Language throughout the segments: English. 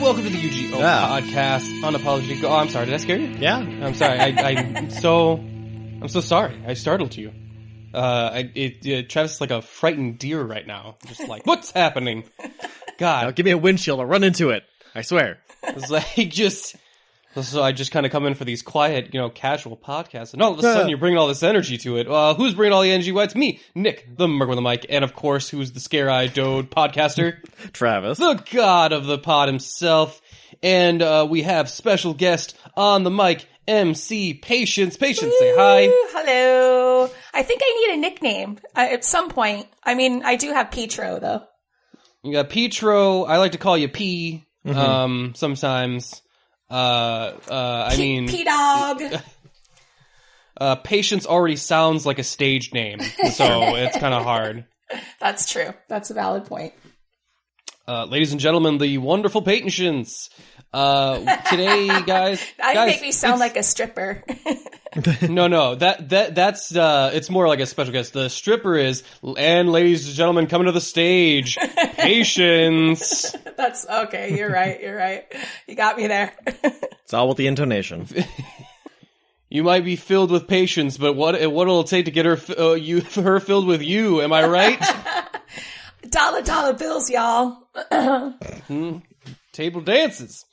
welcome to the UGO podcast, Unapologists. Oh, I'm sorry, did I scare you? Yeah. I'm sorry, I'm so sorry, I startled you. Travis is like a frightened deer right now, just like, what's happening? God. Now give me a windshield, I'll run into it, I swear. It's like, so I just kind of come in for these quiet, casual podcasts, and all of a sudden you're bringing all this energy to it. Who's bringing all the energy? Well, it's me, Nick, the Merc with the mic, and of course, who's the scare-eyed dode podcaster? Travis. The god of the pod himself. And we have special guest on the mic, MC Patience. Patience, say hi. Hello. I think I need a nickname at some point. I mean, I do have Petro, though. You got Petro. I like to call you P. Sometimes. P-Dog. Patience already sounds like a stage name, so it's kind of hard. That's true. That's a valid point. Ladies and gentlemen, the wonderful Patience. Today, guys, make me sound like a stripper. No, that's it's more like a special guest. The stripper is, and ladies and gentlemen, coming to the stage, Patience. That's okay. You're right. You got me there. It's all with the intonation. You might be filled with patience, but what it'll take to get her filled with you? Am I right? Dollar bills, y'all. Table dances.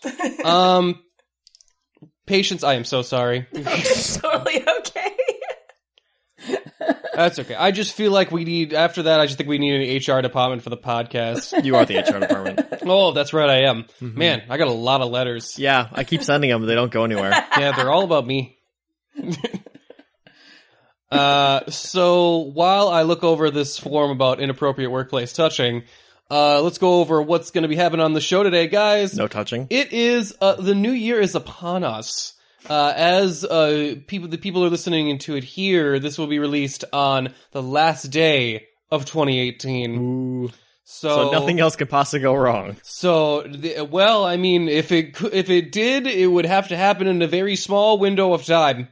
Patience, I am so sorry. It's totally okay. That's okay. I just feel like we need, after that, I just think we need an HR department for the podcast. You are the HR department. Oh, that's right, I am. Man, I got a lot of letters. Yeah, I keep sending them, but they don't go anywhere. Yeah, they're all about me. So while I look over this form about inappropriate workplace touching, let's go over what's going to be happening on the show today, guys. No touching. It is, the new year is upon us. The people are listening to it here, this will be released on the last day of 2018. Ooh. So nothing else could possibly go wrong. So, I mean, if it did, it would have to happen in a very small window of time.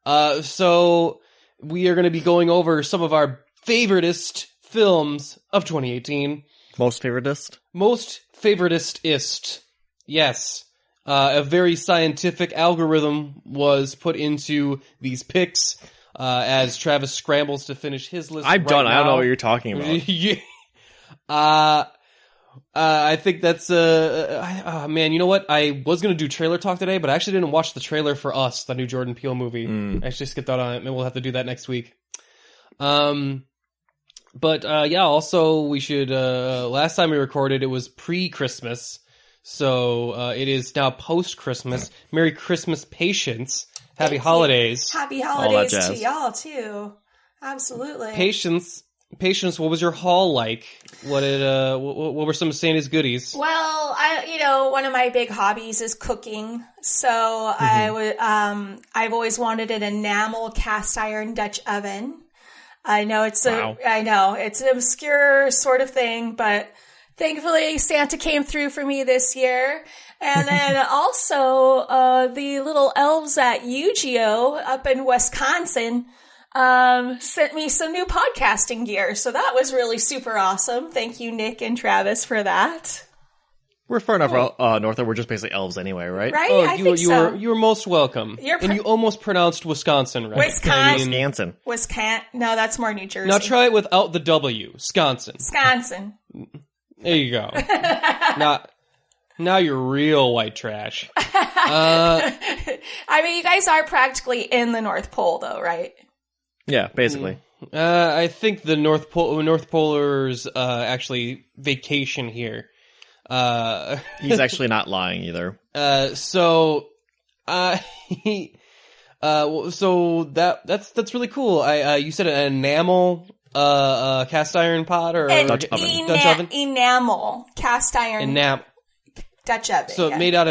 So we are going to be going over some of our favoritist films of 2018. Most favoritist? Most favoritist. Yes. A very scientific algorithm was put into these picks, as Travis scrambles to finish his list. I'm done. Now. I don't know what you're talking about. Yeah. I think that's, man, you know what? I was going to do trailer talk today, but I actually didn't watch the trailer for Us, the new Jordan Peele movie. I actually skipped out on it, and we'll have to do that next week. Also we should, last time we recorded, it was pre-Christmas. So, it is now post-Christmas. Merry Christmas, Patience. Happy holidays. Happy holidays to y'all, too. Absolutely. Patience, what was your haul like? What were some of Santa's goodies? Well, one of my big hobbies is cooking. So I've always wanted an enamel cast iron Dutch oven. I know it's an obscure sort of thing, but thankfully Santa came through for me this year. And then also, the little elves at UGO up in Wisconsin sent me some new podcasting gear. So that was really super awesome. Thank you, Nick and Travis, for that. We're far enough north that we're just basically elves anyway, right? Right? Oh, I think so. You were most welcome. And you almost pronounced Wisconsin, right? Wisconsin. Wisconsin. No, that's more New Jersey. Now try it without the W. Wisconsin. There you go. Now you're real white trash. I mean, you guys are practically in the North Pole, though, right? Yeah, basically. I think the North Polars actually vacation here. He's actually not lying either. So that's really cool. You said an enamel cast iron pot or Dutch oven. Dutch oven? Enamel cast iron Dutch oven. So made out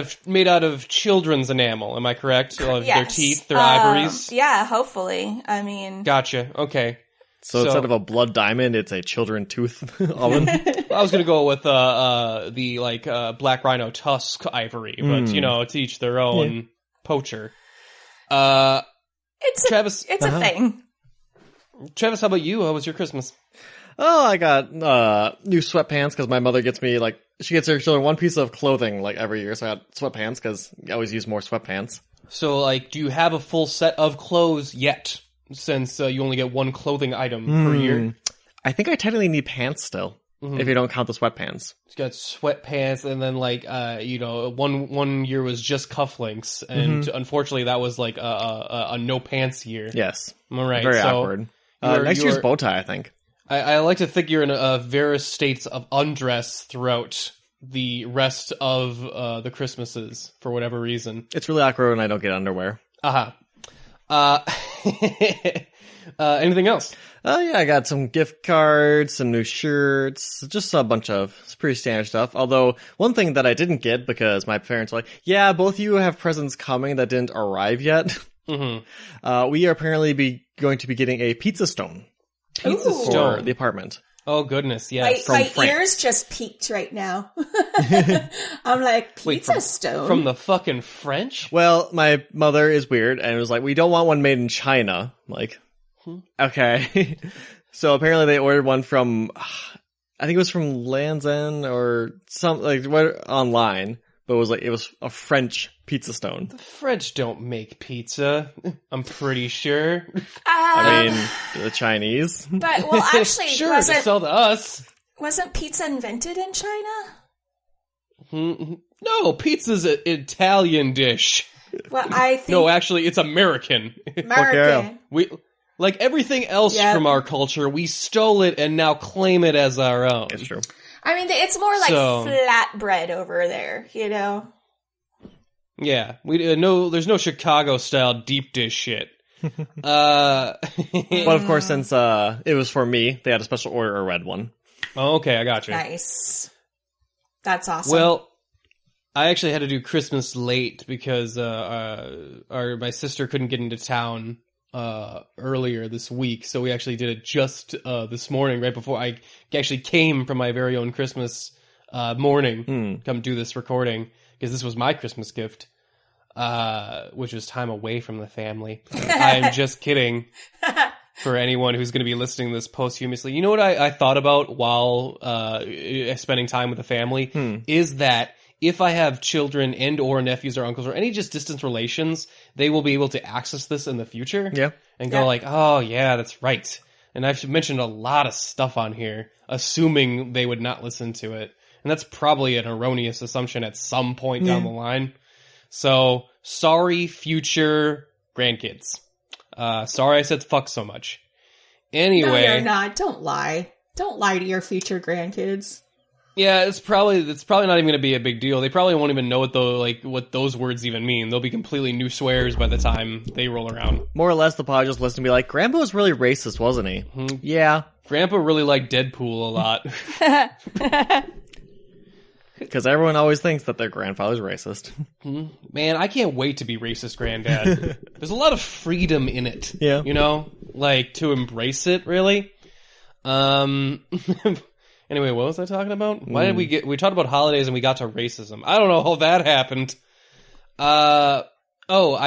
of children's enamel. Am I correct? Of yes. Their teeth, their ivories. Yeah, hopefully. I mean, gotcha. Okay. So instead of a blood diamond, it's a children tooth oven. I was gonna go with the black rhino tusk ivory, but to each their own. Yeah. Poacher. Travis, it's a thing. Travis, how about you? How was your Christmas? Oh, I got new sweatpants because my mother gets me, like, she gets her children one piece of clothing, like, every year. So I got sweatpants because I always use more sweatpants. So, like, do you have a full set of clothes yet? Since you only get one clothing item per year? I think I technically need pants still, if you don't count the sweatpants. You got sweatpants, and then, like, one year was just cufflinks, and unfortunately that was, like, a no pants year. Yes. All right. Very so awkward. Next year's bow tie, I think. I like to think you're in various states of undress throughout the rest of the Christmases, for whatever reason. It's really awkward when I don't get underwear. Anything else? Oh, yeah, I got some gift cards, some new shirts, just a bunch of pretty standard stuff. Although, one thing that I didn't get because my parents were like, yeah, both of you have presents coming that didn't arrive yet. We are apparently going to be getting a pizza stone. Pizza stone? For the apartment. Oh, goodness, yes. My ears just peaked right now. I'm like, pizza stone? From the fucking French? Well, my mother is weird and was like, we don't want one made in China. I'm like, okay. So apparently they ordered one from, I think it was from Land's End or some, like, online. But it was a French pizza stone. The French don't make pizza, I'm pretty sure. I mean, the Chinese. But, well, actually, sure, to sell to us. Wasn't pizza invented in China? No, pizza's an Italian dish. Well, I think... No, actually, it's American. American. We, like everything else from our culture, we stole it and now claim it as our own. It's true. I mean, it's more like flatbread over there, you know? Yeah, there's no Chicago-style deep dish shit. But of course, since it was for me, they had a special order, a red one. Oh, okay, I got you. Nice. That's awesome. Well, I actually had to do Christmas late because my sister couldn't get into town earlier this week, so we actually did it just this morning, right before I actually came from my very own Christmas morning, come do this recording, because this was my Christmas gift, which was time away from the family. I'm just kidding. For anyone who's going to be listening to this posthumously, you know what I thought about while spending time with the family is that if I have children and or nephews or uncles or any just distant relations, they will be able to access this in the future. Yeah. And go like, oh yeah, that's right. And I've mentioned a lot of stuff on here, assuming they would not listen to it. And that's probably an erroneous assumption at some point down the line. So, sorry, future grandkids. Sorry I said fuck so much. Anyway. No, you're not. Don't lie. Don't lie to your future grandkids. Yeah, it's probably not even going to be a big deal. They probably won't even know what those words even mean. They'll be completely new swears by the time they roll around. More or less, they'll probably just listen and be like, Grandpa was really racist, wasn't he? Yeah. Grandpa really liked Deadpool a lot. Because everyone always thinks that their grandfather's racist. Man, I can't wait to be racist granddad. There's a lot of freedom in it. Yeah. You know? Like, to embrace it, really. Anyway, what was I talking about? Why did we talked about holidays and we got to racism. I don't know how that happened. I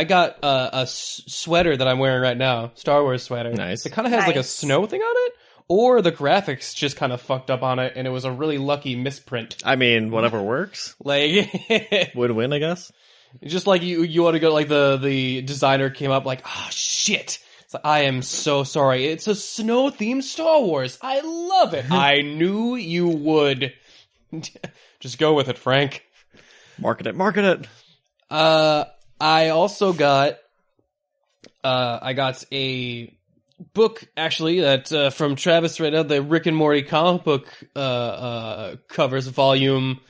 got a sweater that I'm wearing right now. Star Wars sweater. Nice. It kind of has like a snow thing on it, or the graphics just kind of fucked up on it and it was a really lucky misprint. I mean, whatever works. Like, win-win, I guess. Just like you want to go, like the designer came up like, oh shit. I am so sorry. It's a snow-themed Star Wars. I love it. I knew you would. Just go with it, Frank. Market it. I also got a book, actually, that from Travis right now, the Rick and Morty comic book covers volume,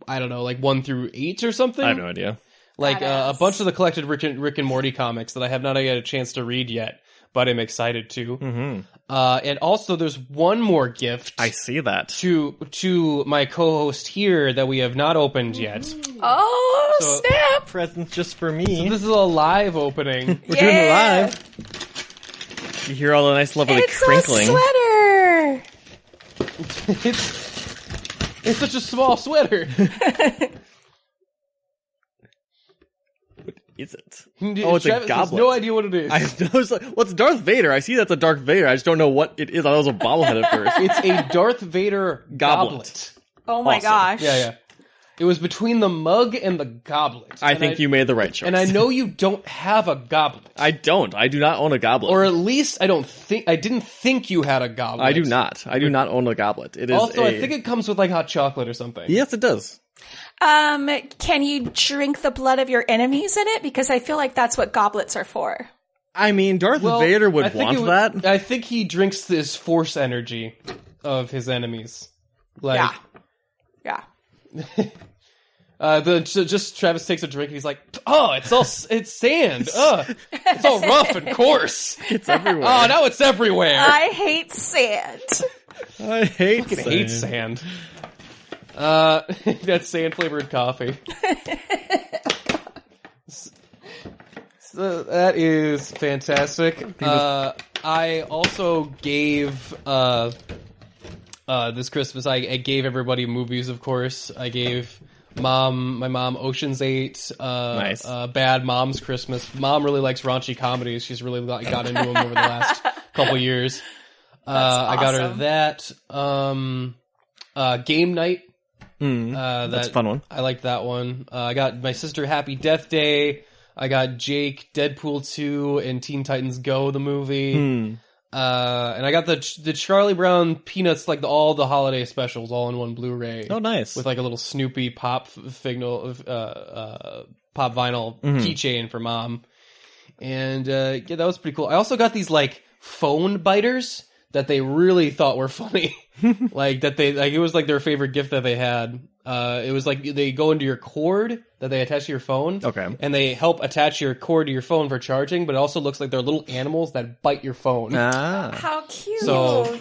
I don't know, like 1 through 8 or something? I have no idea. Like a bunch of the collected Rick and Morty comics that I have not had a chance to read yet, but I'm excited to. Mm-hmm. And also, there's one more gift. I see that to my co-host here that we have not opened yet. Oh, snap! Present just for me. So this is a live opening. We're doing it live. You hear all the nice, lovely crinkling. It's a sweater. It's such a small sweater. is it? Oh, it's Travis a goblet. has no idea what it is. I was like, what's Darth Vader? I see that's a Darth Vader. I just don't know what it is. I thought it was a bobblehead at first. It's a Darth Vader goblet. Oh my gosh. Yeah. It was between the mug and the goblet. I think you made the right choice. And I know you don't have a goblet. I don't. I do not own a goblet. Or at least I didn't think you had a goblet. I do not. I do not own a goblet. It is also, I think it comes with like hot chocolate or something. Yes, it does. Can you drink the blood of your enemies in it? Because I feel like that's what goblets are for. I mean, Darth Vader would want that. I think he drinks this force energy of his enemies. Like, yeah. Just Travis takes a drink and he's like, "Oh, it's sand. It's all rough and coarse. It's everywhere. Oh, now it's everywhere. I hate sand. I hate sand. That's sand flavored coffee. So that is fantastic. I also gave this Christmas. I gave everybody movies. Of course, I gave my mom Ocean's 8. Nice. Bad Mom's Christmas. Mom really likes raunchy comedies. She's really got into them over the last couple years. Awesome. I got her that. Game Night. That's a fun one. I like that one. I got my sister Happy Death Day. I got Jake Deadpool 2 and Teen Titans Go the movie. And I got the Charlie Brown Peanuts, like all the holiday specials all in one Blu-ray. Oh, nice. With like a little Snoopy pop vinyl keychain for Mom. And yeah, that was pretty cool. I also got these like phone biters that they really thought were funny. Like that it was like their favorite gift that they had. It was like they go into your cord that they attach to your phone. Okay. And they help attach your cord to your phone for charging, but it also looks like they're little animals that bite your phone. How cute. So,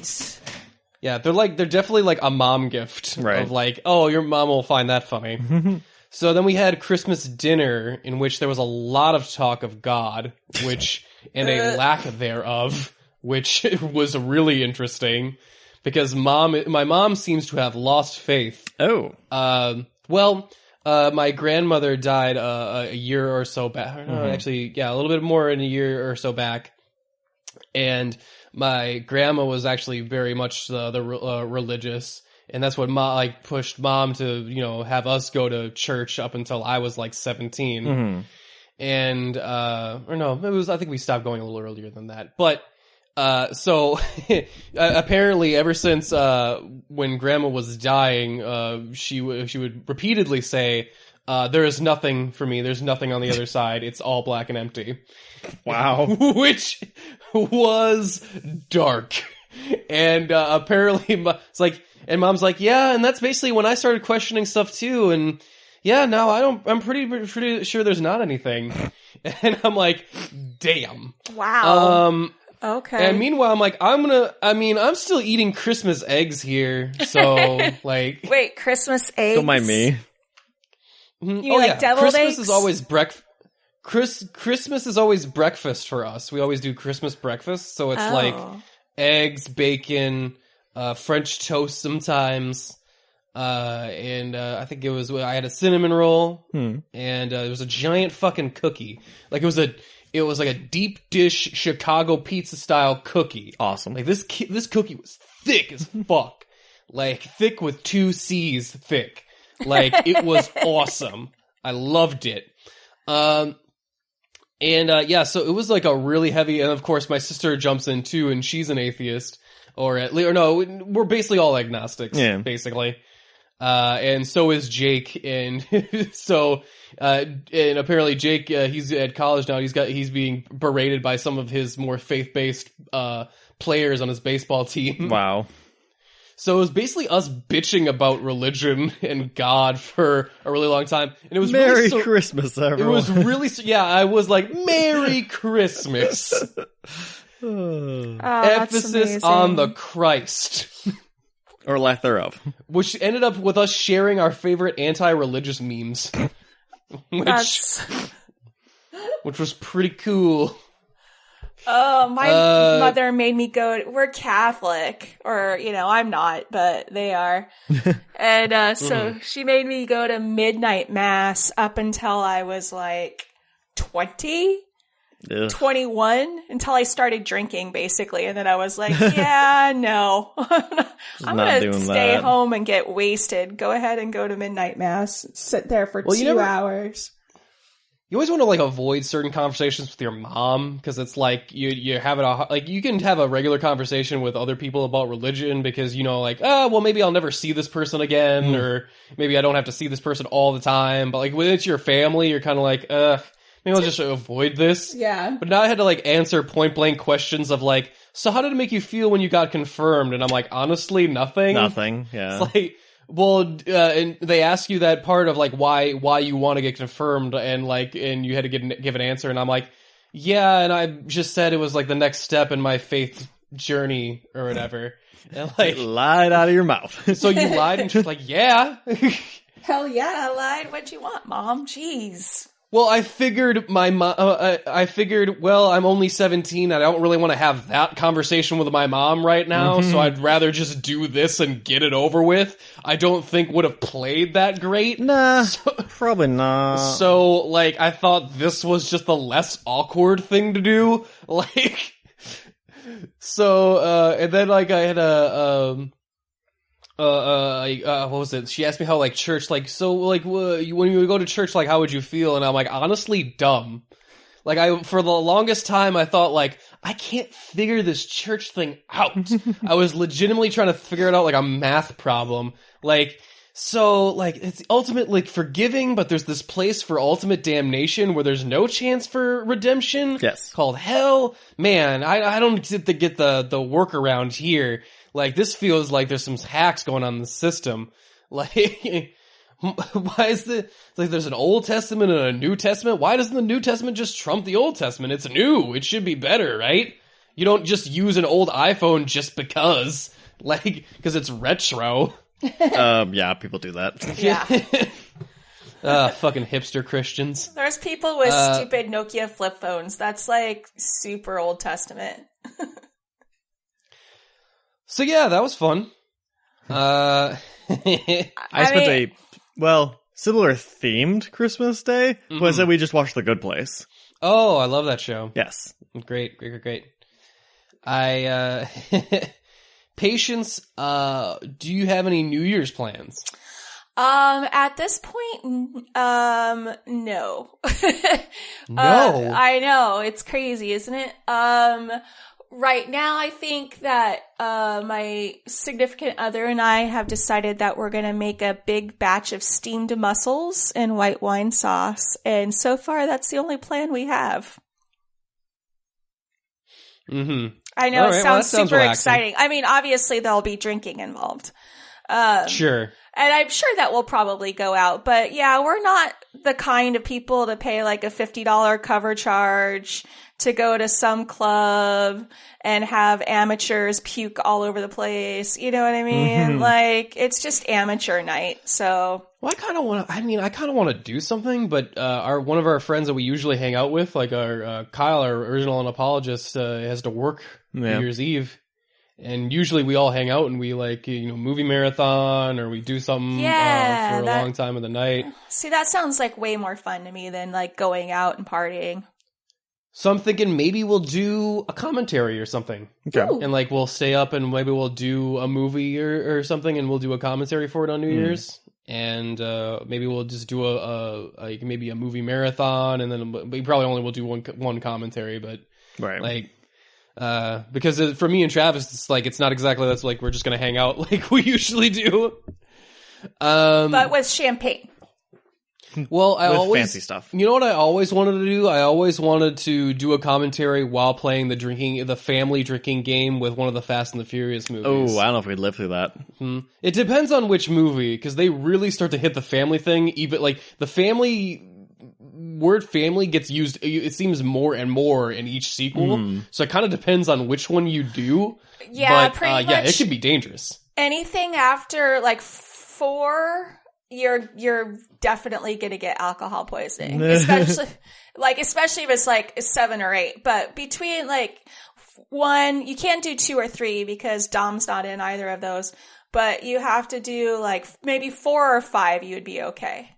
yeah, they're definitely like a mom gift. Right. Of like, oh, your mom will find that funny. So then we had Christmas dinner in which there was a lot of talk of God, and a lack thereof, which was really interesting. Because my mom seems to have lost faith. Oh. My grandmother died a year or so back. Actually, yeah, a little bit more than a year or so back. And my grandma was actually very much religious. And that's what pushed Mom to, have us go to church up until I was like 17. And, I think we stopped going a little earlier than that. But... So apparently ever since when Grandma was dying, she would repeatedly say, there is nothing for me, there's nothing on the other side, it's all black and empty. Wow. Which was dark. And apparently it's like, and Mom's like, yeah, and that's basically when I started questioning stuff too, and yeah, no, I'm pretty sure there's not anything. And I'm like, damn. Wow. Okay. And meanwhile, I'm like, I'm still eating Christmas eggs here, so, like... Wait, Christmas eggs? Don't mind me. You like deviled Christmas eggs? is always Christmas is always breakfast for us. We always do Christmas breakfast, so it's like eggs, bacon, French toast sometimes, and I think I had a cinnamon roll, and it was a giant fucking cookie. Like, it was like a deep dish Chicago pizza style cookie. Awesome. Like this cookie was thick as fuck. Like thick with 2 C's thick. Like it was awesome. I loved it. So it was like a really heavy, and of course my sister jumps in too, and she's an atheist. We're basically all agnostics, basically. And so is Jake, and and apparently Jake, he's at college now. He's being berated by some of his more faith-based players on his baseball team. Wow. So it was basically us bitching about religion and God for a really long time, and it was Merry Christmas, everyone. It was really, I was like, Merry Christmas. Emphasis on the Christ. Or lack thereof. Which ended up with us sharing our favorite anti-religious memes. Which was pretty cool. Oh, my mother made me we're Catholic. Or, I'm not, but they are. And so she made me go to midnight mass up until I was like 20, Ugh. 21 until I started drinking, basically. And then I was like, yeah, no. I'm going to stay home and get wasted. Go ahead and go to midnight mass. Sit there for 2 hours. You always want to like avoid certain conversations with your mom because it's like you have it like you can have a regular conversation with other people about religion because you know like well maybe I'll never see this person again or maybe I don't have to see this person all the time, but like when it's your family you're kind of like maybe I'll just avoid this. Yeah. But now I had to like answer point blank questions of like, so how did it make you feel when you got confirmed? And I'm like, honestly, nothing. Yeah. It's like, well, and they ask you that part of like why you want to get confirmed and you had to give an answer. And I'm like, yeah. And I just said it was like the next step in my faith journey or whatever. And like lied out of your mouth. So you lied and she's like, yeah. Hell yeah, I lied. What'd you want, Mom? Jeez. Well, I figured well, I'm only 17. I don't really want to have that conversation with my mom right now, so I'd rather just do this and get it over with. I don't think would have played that great. Nah, probably not. So, like, I thought this was just the less awkward thing to do. Like, so, and then, like, I had what was it? She asked me how, like, church, like, so, like, when you go to church, like, how would you feel? And I'm like, honestly, dumb. Like, for the longest time, I thought, like, I can't figure this church thing out. I was legitimately trying to figure it out like a math problem. Like, so, like, it's ultimate, like, forgiving, but there's this place for ultimate damnation where there's no chance for redemption. Yes. Called hell. Man, I don't get the workaround here. Like, this feels like there's some hacks going on in the system. Like, why is like, there's an Old Testament and a New Testament? Why doesn't the New Testament just trump the Old Testament? It's new. It should be better, right? You don't just use an old iPhone just because. Like, because it's retro. Yeah, people do that. Yeah. Fucking hipster Christians. There's people with stupid Nokia flip phones. That's, like, super Old Testament. So yeah, that was fun. I spent a similar themed Christmas day, but instead we just watched The Good Place. Oh, I love that show. Yes. Great. Patience, do you have any New Year's plans? At this point, no. No. I know, it's crazy, isn't it? Right now, I think that my significant other and I have decided that we're going to make a big batch of steamed mussels and white wine sauce. And so far, that's the only plan we have. Mm-hmm. I know, right, it sounds super relaxing. exciting. I mean, obviously, there'll be drinking involved. Sure. And I'm sure that will probably go out. But yeah, we're not the kind of people to pay like a $50 cover charge to go to some club and have amateurs puke all over the place. You know what I mean? Mm-hmm. Like, it's just amateur night. So. Well, I kind of want to do something, but one of our friends that we usually hang out with, like our Kyle, our original Unapologist, has to work New Year's Eve. And usually we all hang out and we movie marathon or we do something for a long time of the night. See, that sounds like way more fun to me than like going out and partying. So I'm thinking maybe we'll do a commentary or something. Okay. Ooh. And like we'll stay up and maybe we'll do a movie or something and we'll do a commentary for it on New Year's. And maybe we'll just do maybe a movie marathon and then we probably only will do one commentary, but right. Because for me and Travis, it's like it's not exactly that's like we're just gonna hang out like we usually do. But with champagne. Well, fancy stuff. You know what I always wanted to do? I always wanted to do a commentary while playing the family drinking game with one of the Fast and the Furious movies. Oh, I don't know if we'd live through that. It depends on which movie, because they really start to hit the family thing. Even like the word family gets used, it seems more and more in each sequel. So it kind of depends on which one you do. Yeah, but, pretty much. Yeah, it can be dangerous. Anything after like 4, you're definitely going to get alcohol poisoning, especially if it's like 7 or 8. But between like 1, you can't do 2 or 3 because Dom's not in either of those. But you have to do like maybe 4 or 5. You would be okay.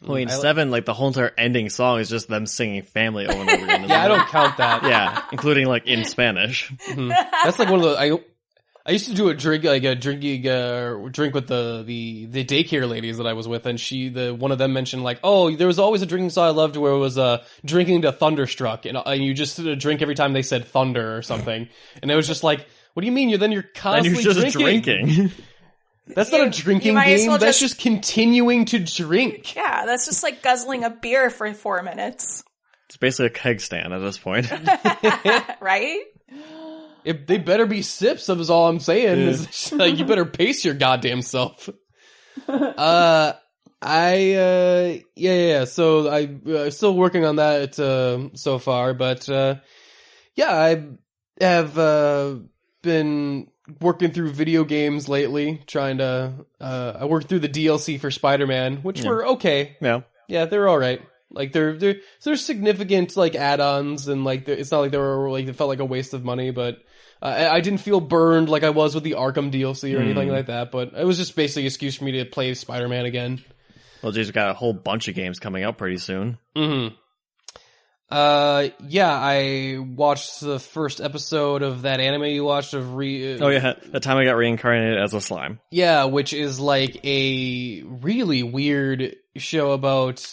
Well, in 7, like, the whole entire ending song is just them singing Family over and over again. Yeah, I don't count that. Yeah, including, like, in Spanish. Mm-hmm. That's like one of the... I used to do a drink with the daycare ladies that I was with, and one of them mentioned like, oh, there was always a drinking song I loved where it was drinking to Thunderstruck, and you just drink every time they said thunder or something, and it was just like, what do you mean? You're constantly drinking. That's not a drinking game. Well, that's just continuing to drink. Yeah, that's just like guzzling a beer for 4 minutes. It's basically a keg stand at this point. Right? They better be sips, is all I'm saying. Yeah. Like, you better pace your goddamn self. So I'm still working on that so far, but I have been working through video games lately, trying to I worked through the DLC for Spider-Man, which were okay. Yeah, they're all right. Like there's significant like add-ons, and like it's not like it felt like a waste of money, but I didn't feel burned like I was with the Arkham DLC or anything like that. But it was just basically an excuse for me to play Spider-Man again. Well, geez, we've got a whole bunch of games coming out pretty soon. Mm-hmm. I watched the first episode of that anime you watched of the time I got reincarnated as a slime. Yeah, which is like a really weird show about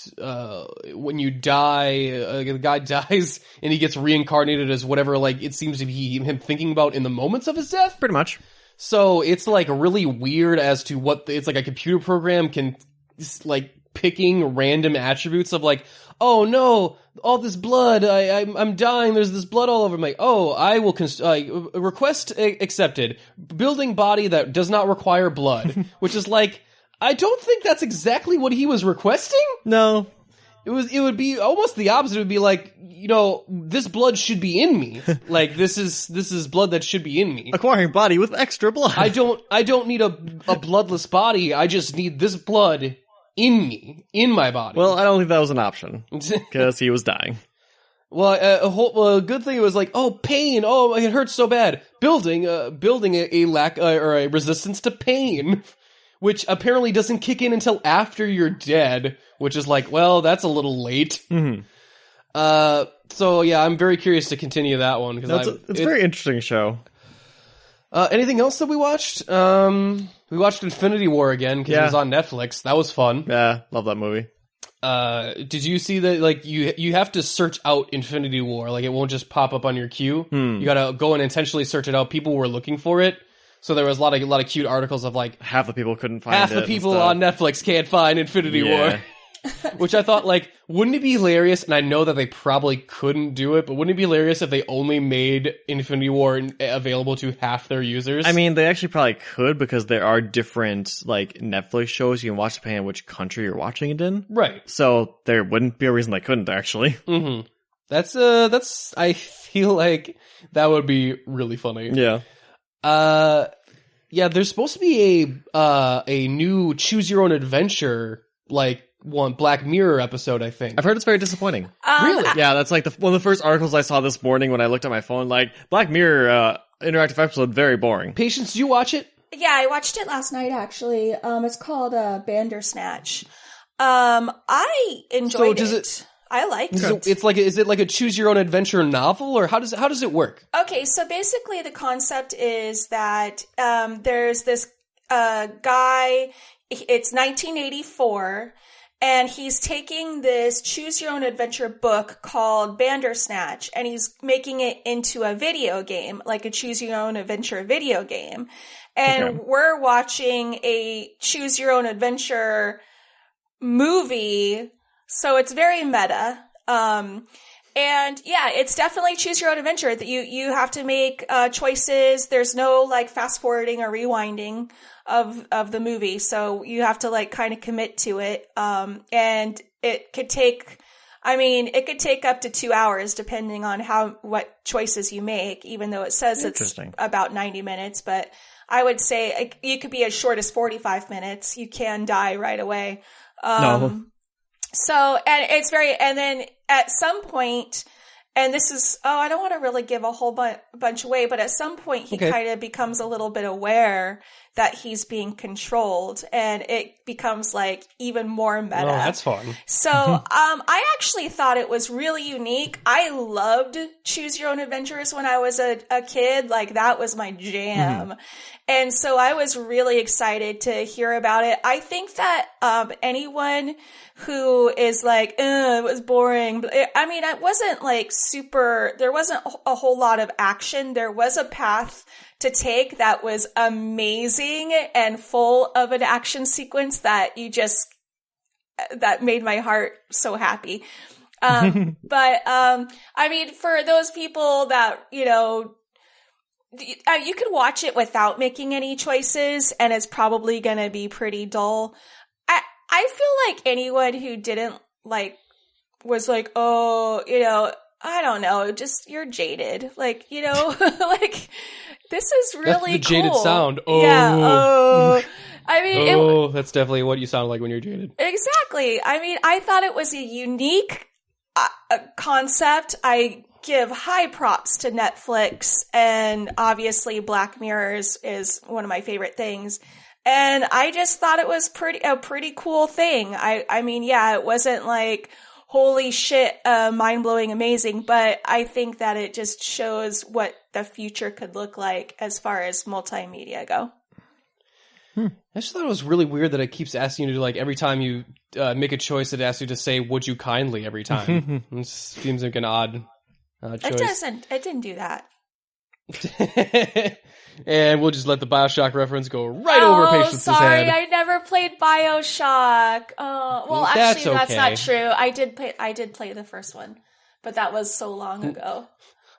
when you die, the guy dies and he gets reincarnated as whatever like it seems to be him thinking about in the moments of his death. Pretty much. So it's like really weird as to what it's like a computer program can like picking random attributes of like, oh no, all this blood, I'm dying, there's this blood all over me. Oh, I will request accepted. Building body that does not require blood. Which is like, I don't think that's exactly what he was requesting. No. It would be almost the opposite. It would be like, this blood should be in me. Like, this is blood that should be in me. Acquiring body with extra blood. I don't need a bloodless body, I just need this blood in me, in my body. Well, I don't think that was an option, because he was dying. Well, a good thing was like, oh, pain, oh, it hurts so bad. Building a lack or a resistance to pain, which apparently doesn't kick in until after you're dead, which is like, well, that's a little late. Mm-hmm. So yeah, I'm very curious to continue that one because it's a very interesting show. Anything else that we watched? We watched Infinity War again because it was on Netflix. That was fun. Yeah, love that movie. Did you see that? Like, you have to search out Infinity War. Like, it won't just pop up on your queue. You gotta go and intentionally search it out. People were looking for it, so there was a lot of cute articles of like half the people couldn't find it. Half the people on Netflix can't find Infinity War. Which I thought, like, wouldn't it be hilarious? And I know that they probably couldn't do it, but wouldn't it be hilarious if they only made Infinity War available to half their users? I mean, they actually probably could, because there are different, like, Netflix shows you can watch depending on which country you're watching it in. Right. So there wouldn't be a reason they couldn't, actually. Mm-hmm. That's, I feel like that would be really funny. Yeah. Yeah, there's supposed to be a new Choose Your Own Adventure, like, one Black Mirror episode, I think. I've heard it's very disappointing. Really? Yeah, that's like one of the first articles I saw this morning when I looked at my phone. Like, Black Mirror interactive episode, very boring. Patience, did you watch it? Yeah, I watched it last night, actually. It's called Bandersnatch. I enjoyed it. I liked it. It's like, is it like a Choose Your Own Adventure novel, or how does it work? Okay, so basically the concept is that there's this guy. It's 1984. And he's taking this Choose Your Own Adventure book called Bandersnatch, and he's making it into a video game, like a Choose Your Own Adventure video game. And we're watching a Choose Your Own Adventure movie, so it's very meta. And yeah, it's definitely Choose Your Own Adventure. That you have to make choices. There's no like fast forwarding or rewinding of the movie, so you have to like kind of commit to it. And it could take up to 2 hours depending on what choices you make, even though it says it's about 90 minutes. But I would say you could be as short as 45 minutes. You can die right away. No. So, and then at some point, and this is, I don't want to really give a whole bunch away, but at some point he kind of becomes a little bit aware that he's being controlled, and it becomes like even more meta. Oh, that's fun. So, I actually thought it was really unique. I loved Choose Your Own Adventures when I was a kid. Like, that was my jam. And so I was really excited to hear about it. I think that, anyone who is like, it was boring. I mean, it wasn't like there wasn't a whole lot of action. There was a path to take that was amazing and full of an action sequence that that made my heart so happy. But, I mean, for those people that, you know, you could watch it without making any choices, and it's probably going to be pretty dull. I feel like anyone who didn't was like, oh, you know, I don't know, just you're jaded. Like, you know, like, this is really that's the cool. Jaded sound. Oh. Yeah. Oh. I mean, that's definitely what you sound like when you're jaded. Exactly. I mean, I thought it was a unique concept. I give high props to Netflix, and obviously Black Mirror is one of my favorite things. And I just thought it was a pretty cool thing. I mean, yeah, it wasn't like, holy shit, mind-blowing amazing, but I think that it just shows what the future could look like as far as multimedia go. I just thought it was really weird that it keeps asking you to, like, every time you make a choice, it asks you to say, would you kindly every time. It seems like an odd choice. It didn't do that. And we'll just let the BioShock reference go right over Patience's sorry, head. I never played BioShock. Well, actually, that's not true. I did play the first one, but that was so long ago.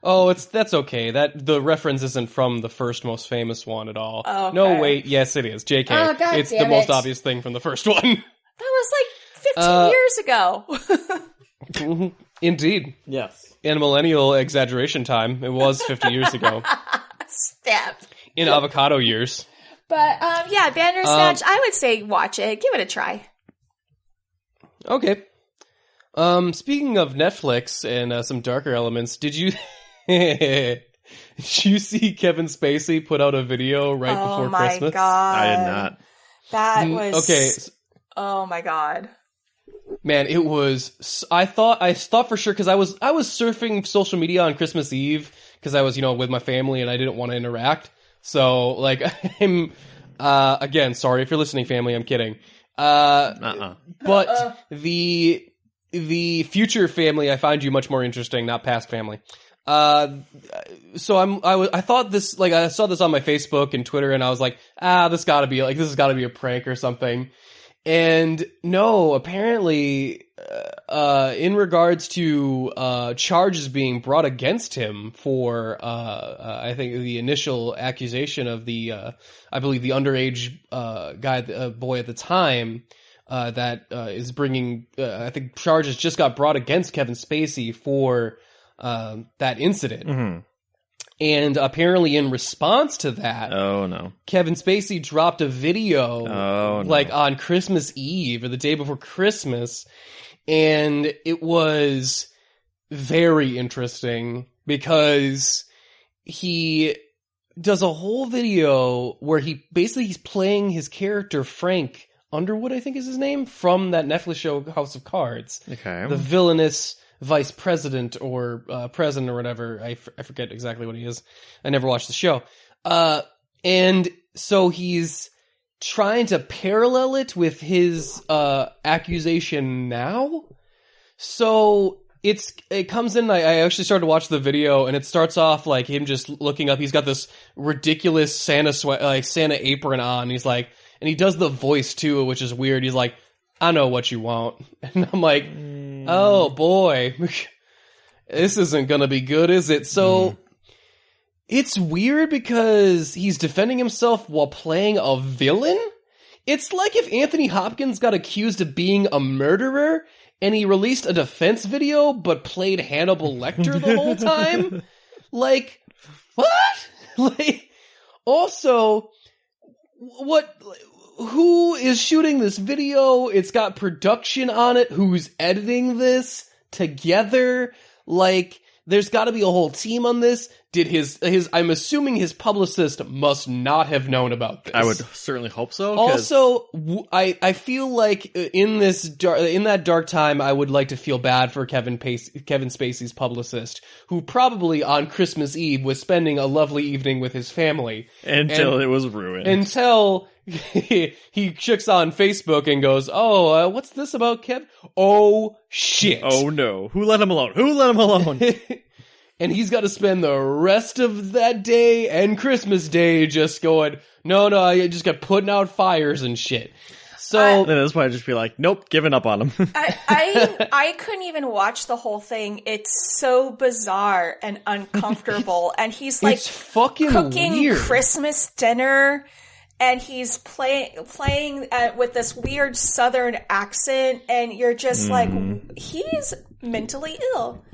Oh, that's okay. The reference isn't from the first most famous one at all. Oh, okay. No, wait, yes, it is. JK. Oh, God it's damn the most it. obvious thing from the first one. That was like 15 years ago. Indeed. Yes. In millennial exaggeration time, it was 50 years ago. Step. In avocado years. But, yeah, Bandersnatch, I would say watch it. Give it a try. Okay. Speaking of Netflix and some darker elements, did you did you see Kevin Spacey put out a video right before Christmas? Oh my god. I did not. That was okay. Oh my god. Man, it was. I thought for sure, because I was surfing social media on Christmas Eve because I was, you know, with my family and I didn't want to interact. So, like, I'm again, sorry if you're listening, family. I'm kidding. But the future family, I find you much more interesting, not past family. So I thought this, like, I saw this on my Facebook and Twitter, and I was like, this has got to be a prank or something. And no, apparently, in regards to charges being brought against him for, I think the initial accusation of I believe the underage boy at the time, that is bringing, I think charges just got brought against Kevin Spacey for that incident. Mm-hmm. And apparently in response to that, oh no, Kevin Spacey dropped a video like on Christmas Eve or the day before Christmas, and it was very interesting because he does a whole video where he's playing his character Frank Underwood, I think is his name, from that Netflix show House of Cards. Okay. The villainous vice president or president or whatever. I forget exactly what he is. I never watched the show. And so he's trying to parallel it with his accusation now. So it comes in, I actually started to watch the video, and it starts off like him just looking up. He's got this ridiculous Santa apron on. He's like, and he does the voice too, which is weird. He's like, I know what you want. And I'm like, oh boy, this isn't gonna be good, is it? So it's weird because he's defending himself while playing a villain. It's like if Anthony Hopkins got accused of being a murderer and he released a defense video but played Hannibal Lecter the whole time. Like, what? Like, also, who is shooting this video? It's got production on it. Who's editing this together? Like, there's got to be a whole team on this. Did his I'm assuming his publicist must not have known about this. I would certainly hope so. Also, I feel like in that dark time, I would like to feel bad for Kevin Spacey's publicist, who probably on Christmas Eve was spending a lovely evening with his family. Until it was ruined. Until he checks on Facebook and goes, "Oh, what's this about Kev? Oh, shit. Oh, no. Who let him alone? Who let him alone?" And he's got to spend the rest of that day and Christmas Day just going, no, I just got putting out fires and shit. So then that's why I'd just be like, nope, giving up on him. I couldn't even watch the whole thing. It's so bizarre and uncomfortable. And he's like it's fucking cooking weird. Christmas dinner. And he's playing with this weird Southern accent, and you're just like, he's mentally ill.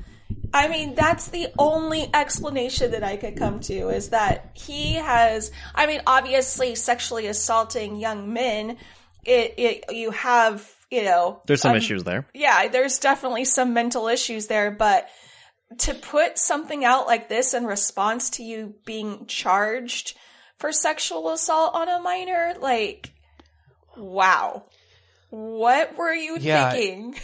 I mean, that's the only explanation that I could come to, is that he has, I mean, obviously sexually assaulting young men, you have, There's some issues there. Yeah, there's definitely some mental issues there, but to put something out like this in response to you being charged for sexual assault on a minor, like, wow. What were you thinking?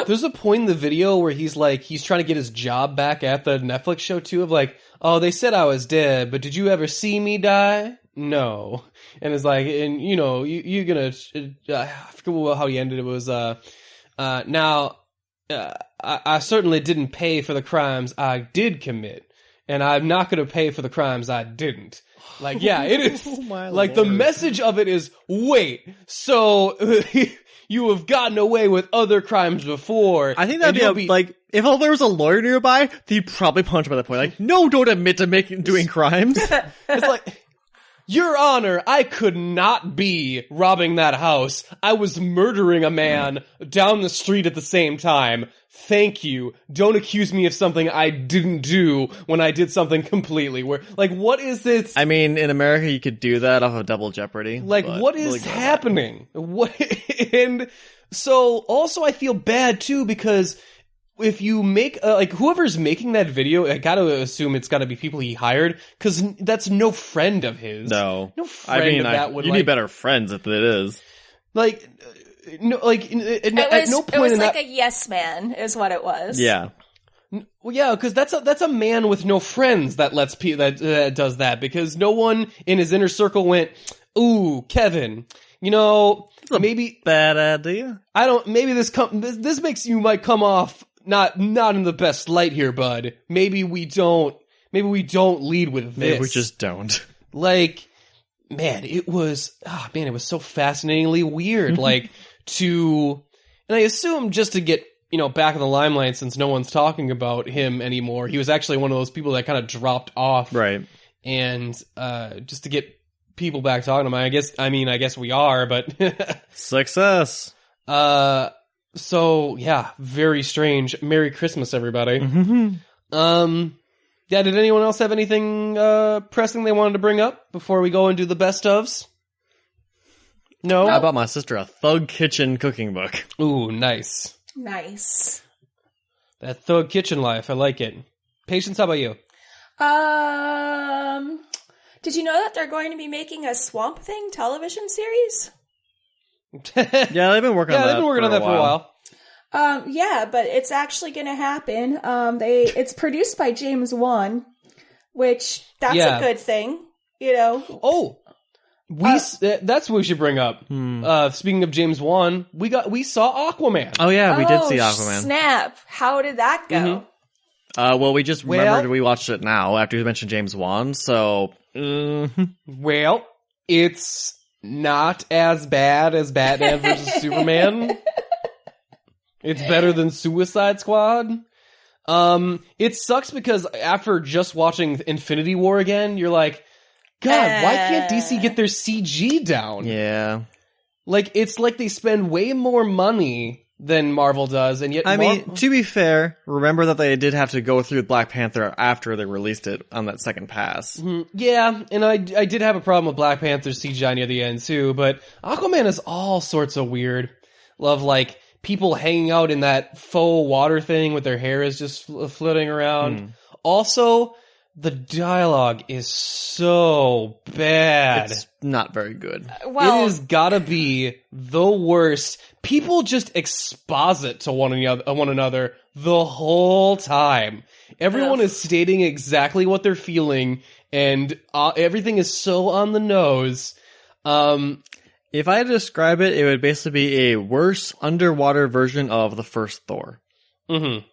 There's a point in the video where he's trying to get his job back at the Netflix show too, of like, oh, they said I was dead, but did you ever see me die? No. And it's like, and you're gonna, I forget how he ended it. It was, now, I certainly didn't pay for the crimes I did commit, and I'm not gonna pay for the crimes I didn't. Like, yeah, it is. Like, the message of it is, wait, so you have gotten away with other crimes before. I think that'd be like, if there was a lawyer nearby, he'd probably punch him at that point. Like, no, don't admit to doing crimes. It's like, Your Honor, I could not be robbing that house. I was murdering a man down the street at the same time. Thank you. Don't accuse me of something I didn't do when I did something completely. What is this? I mean, in America, you could do that off of Double Jeopardy. Like, what is happening? And so, also, I feel bad, too, because if you make, whoever's making that video, I gotta assume it's gotta be people he hired, because that's no friend of his. No. No friend of that would, you need better friends if it is. Like, no, like, at no point it was in like that, a yes man, is what it was. Yeah. Well, yeah, because that's a man with no friends that does that, because no one in his inner circle went, ooh, Kevin, maybe bad idea. Maybe this makes you might come off not in the best light here, bud. Maybe we don't lead with this. Maybe we just don't. Like, man, it was so fascinatingly weird. Like, and I assume just to get, back in the limelight, since no one's talking about him anymore, he was actually one of those people that kind of dropped off. Right. And, just to get people back talking to him, I guess we are, but. Success. So, yeah, very strange. Merry Christmas, everybody. Yeah, did anyone else have anything pressing they wanted to bring up before we go and do the best ofs? No? I bought my sister a Thug Kitchen cooking book. Ooh, nice. Nice. That Thug Kitchen life, I like it. Patience, how about you? Did you know that they're going to be making a Swamp Thing television series? Yeah, they've been working on that. Yeah, they've been working on that for a while. Yeah, but it's actually going to happen. It's produced by James Wan, which that's a good thing, Oh, that's what we should bring up. Speaking of James Wan, we saw Aquaman. Oh yeah, we did see Aquaman. Snap! How did that go? Well, we just remembered we watched it now after you mentioned James Wan. So, well, it's not as bad as Batman vs. Superman. It's better than Suicide Squad. It sucks because after just watching Infinity War again, you're like, God, why can't DC get their CG down? Yeah. Like, it's like they spend way more money than Marvel does, and yet to be fair, remember that they did have to go through Black Panther after they released it on that second pass. Yeah, and I did have a problem with Black Panther's CGI near the end too, but Aquaman is all sorts of weird. Love, like, people hanging out in that faux water thing with their hair is just floating around. Also, the dialogue is so bad. It's not very good. Well, It has gotta be the worst. People just exposit to one another the whole time. Everyone is stating exactly what they're feeling, and everything is so on the nose. If I had to describe it, it would basically be a worse underwater version of the first Thor. Mm-hmm.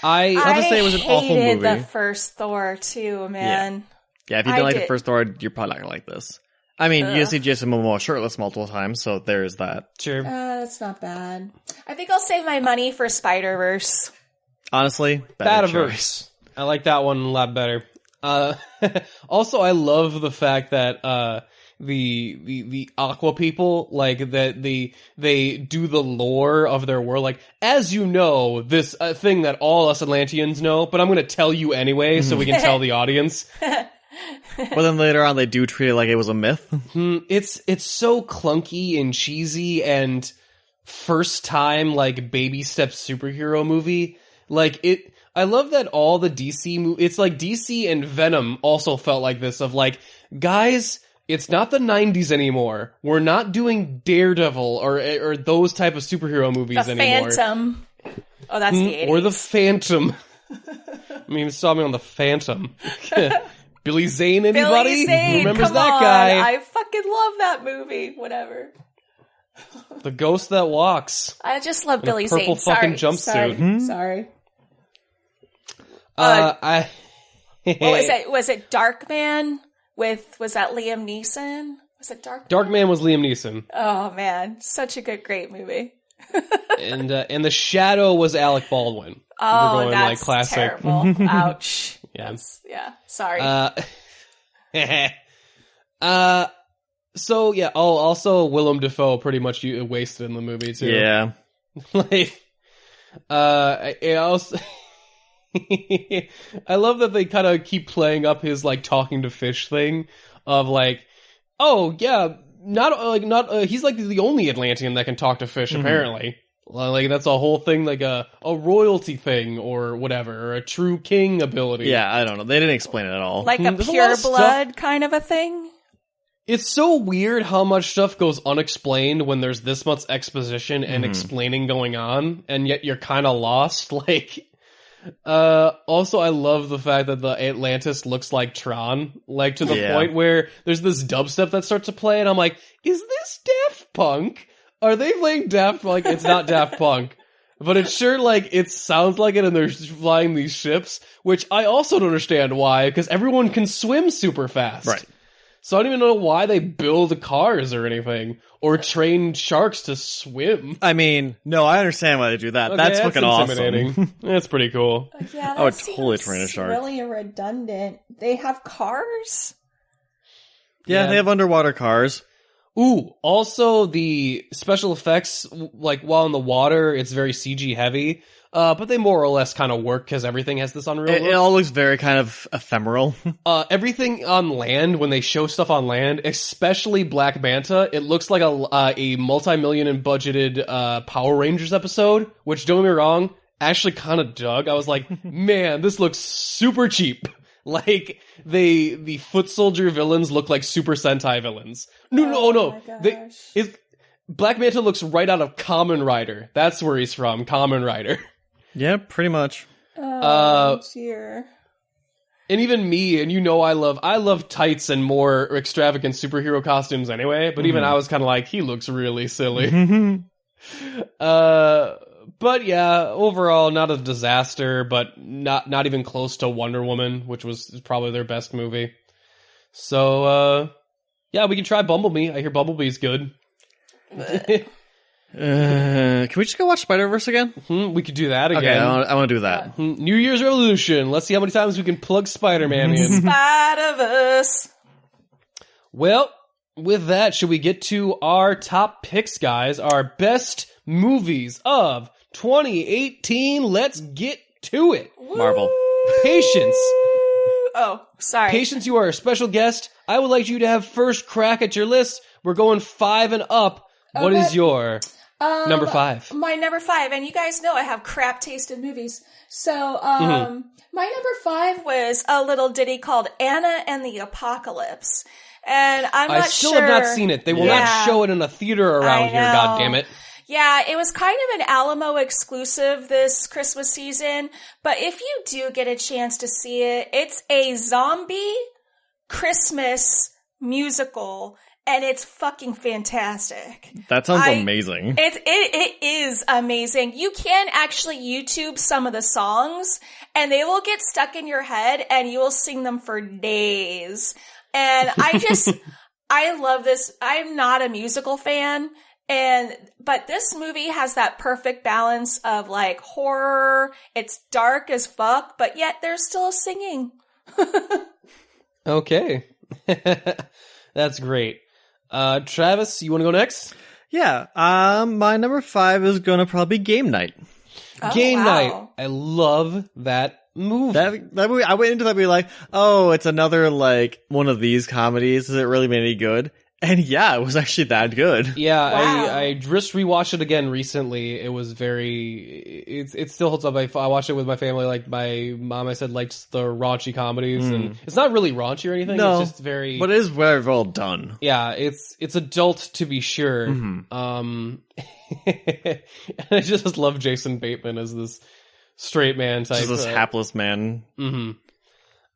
Not to say it was an awful hated movie. the first Thor too, man. Yeah, if you didn't like the first Thor, you're probably not gonna like this. I mean, you see Jason Momoa shirtless multiple times, so there's that. Sure. That's not bad. I think I'll save my money for Spider-Verse. Honestly, better choice. Badaverse. I like that one a lot better. Also, I love the fact that the Aqua people, like, that they do the lore of their world. Like, as you know, this thing that all us Atlanteans know, but I'm going to tell you anyway so we can tell the audience. But then later on, they do treat it like it was a myth. It's so clunky and cheesy and first time, like, baby step superhero movie. Like, I love that all the DC it's like DC and Venom also felt like this, of like, guys, it's not the 90s anymore. We're not doing Daredevil or those type of superhero movies anymore. The Phantom. Oh, that's the 80s. Or the Phantom. I mean, you saw me on the Phantom. Billy Zane, anybody? Billy Zane, Remembers come that on. guy? I fucking love that movie. Whatever. The ghost that walks. I just love In a Billy purple Zane. fucking Sorry. jumpsuit. Sorry. What was it? Was it Darkman was that Liam Neeson? Was it Darkman? Darkman was Liam Neeson. Oh man, such a great movie. And The Shadow was Alec Baldwin. Oh, We're going, that's like, classic. terrible. Ouch. Yeah. Sorry. So yeah. Oh, also Willem Dafoe pretty much wasted in the movie too. Yeah. Like, I also. I love that they kind of keep playing up his, like, talking to fish thing of, like, oh yeah, he's like the only Atlantean that can talk to fish, apparently. Like, that's a whole thing, like a royalty thing or whatever, or a true king ability. Yeah, I don't know. They didn't explain it at all. Like a There's a lot pure of blood kind of a thing? It's so weird how much stuff goes unexplained when there's this much exposition and explaining going on, and yet you're kind of lost. Like, also, I love the fact that the Atlantis looks like Tron, like, to the point where there's this dubstep that starts to play, and I'm like, is this Daft Punk? Are they playing Daft Punk? Like, it's not Daft Punk. But it's sure, like, it sounds like it, and they're flying these ships, which I also don't understand why, because everyone can swim super fast. Right. So I don't even know why they build cars or anything, or train sharks to swim. I mean, no, I understand why they do that. Okay, that's fucking intimidating. awesome. That's pretty cool. Yeah, I would totally train a shark. Really redundant. They have cars? Yeah, they have underwater cars. Ooh, also the special effects, like, while in the water, it's very CG heavy, but they more or less kind of work because everything has this unreal It look. all looks very kind of ephemeral. Everything on land, when they show stuff on land, especially Black Manta, it looks like a multi-million and budgeted Power Rangers episode, which, don't get me wrong, actually kind of dug. I was like, man, this looks super cheap. Like, the foot soldier villains look like Super Sentai villains. No. Black Manta looks right out of Kamen Rider. That's where he's from, Kamen Rider. Yeah, pretty much. Oh, dear. And even me, and you know I love tights and more extravagant superhero costumes anyway, but even I was kind of like, he looks really silly. But yeah, overall, not a disaster, but not even close to Wonder Woman, which was probably their best movie. So, yeah, we can try Bumblebee. I hear Bumblebee's good. Can we just go watch Spider-Verse again? We could do that again. Okay, I want to do that. New Year's Revolution. Let's see how many times we can plug Spider-Man in. Spider-Verse. Well, with that, should we get to our top picks, guys? Our best movies of 2018. Let's get to it. Marvel. Patience. Oh, sorry. Patience, you are a special guest. I would like you to have first crack at your list. We're going 5 and up. What is your... Number 5. My number 5, and you guys know I have crap taste in movies. So, my number 5 was a little ditty called Anna and the Apocalypse. And I still have not seen it. They will not show it in a theater around here, God damn it. Yeah, it was kind of an Alamo exclusive this Christmas season, but if you do get a chance to see it, it's a zombie Christmas musical, and it's fucking fantastic. That sounds amazing. It is amazing. You can actually YouTube some of the songs, and they will get stuck in your head, and you will sing them for days. And I love this. I'm not a musical fan, but this movie has that perfect balance of like horror. It's dark as fuck, but yet there's still singing. Okay. That's great. Travis, you want to go next? Yeah. My number 5 is going to probably be Game Night. Game Night. I love that movie. That movie, I went into that movie like, oh, it's another like one of these comedies. Is it really any good? And yeah, it was actually that good. Yeah, wow. I just rewatched it again recently. It was it still holds up. I watched it with my family. Like my mom, I said, likes the raunchy comedies, and it's not really raunchy or anything. No, it's just very, but it is very well done. Yeah, it's adult to be sure. And I just love Jason Bateman as this straight man type, just this hapless man.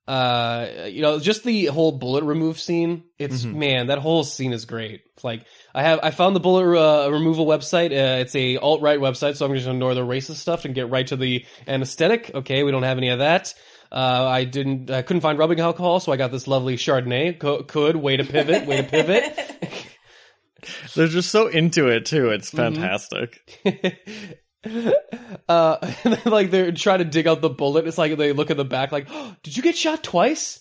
Just the whole bullet remove scene. It's man, that whole scene is great. Like I found the bullet removal website. It's a alt-right website, so I'm just gonna ignore the racist stuff and get right to the anesthetic. Okay, we don't have any of that. I couldn't find rubbing alcohol, so I got this lovely Chardonnay. Way to pivot. They're just so into it too. It's fantastic. Like they're trying to dig out the bullet. It's like they look at the back like, oh, did you get shot twice?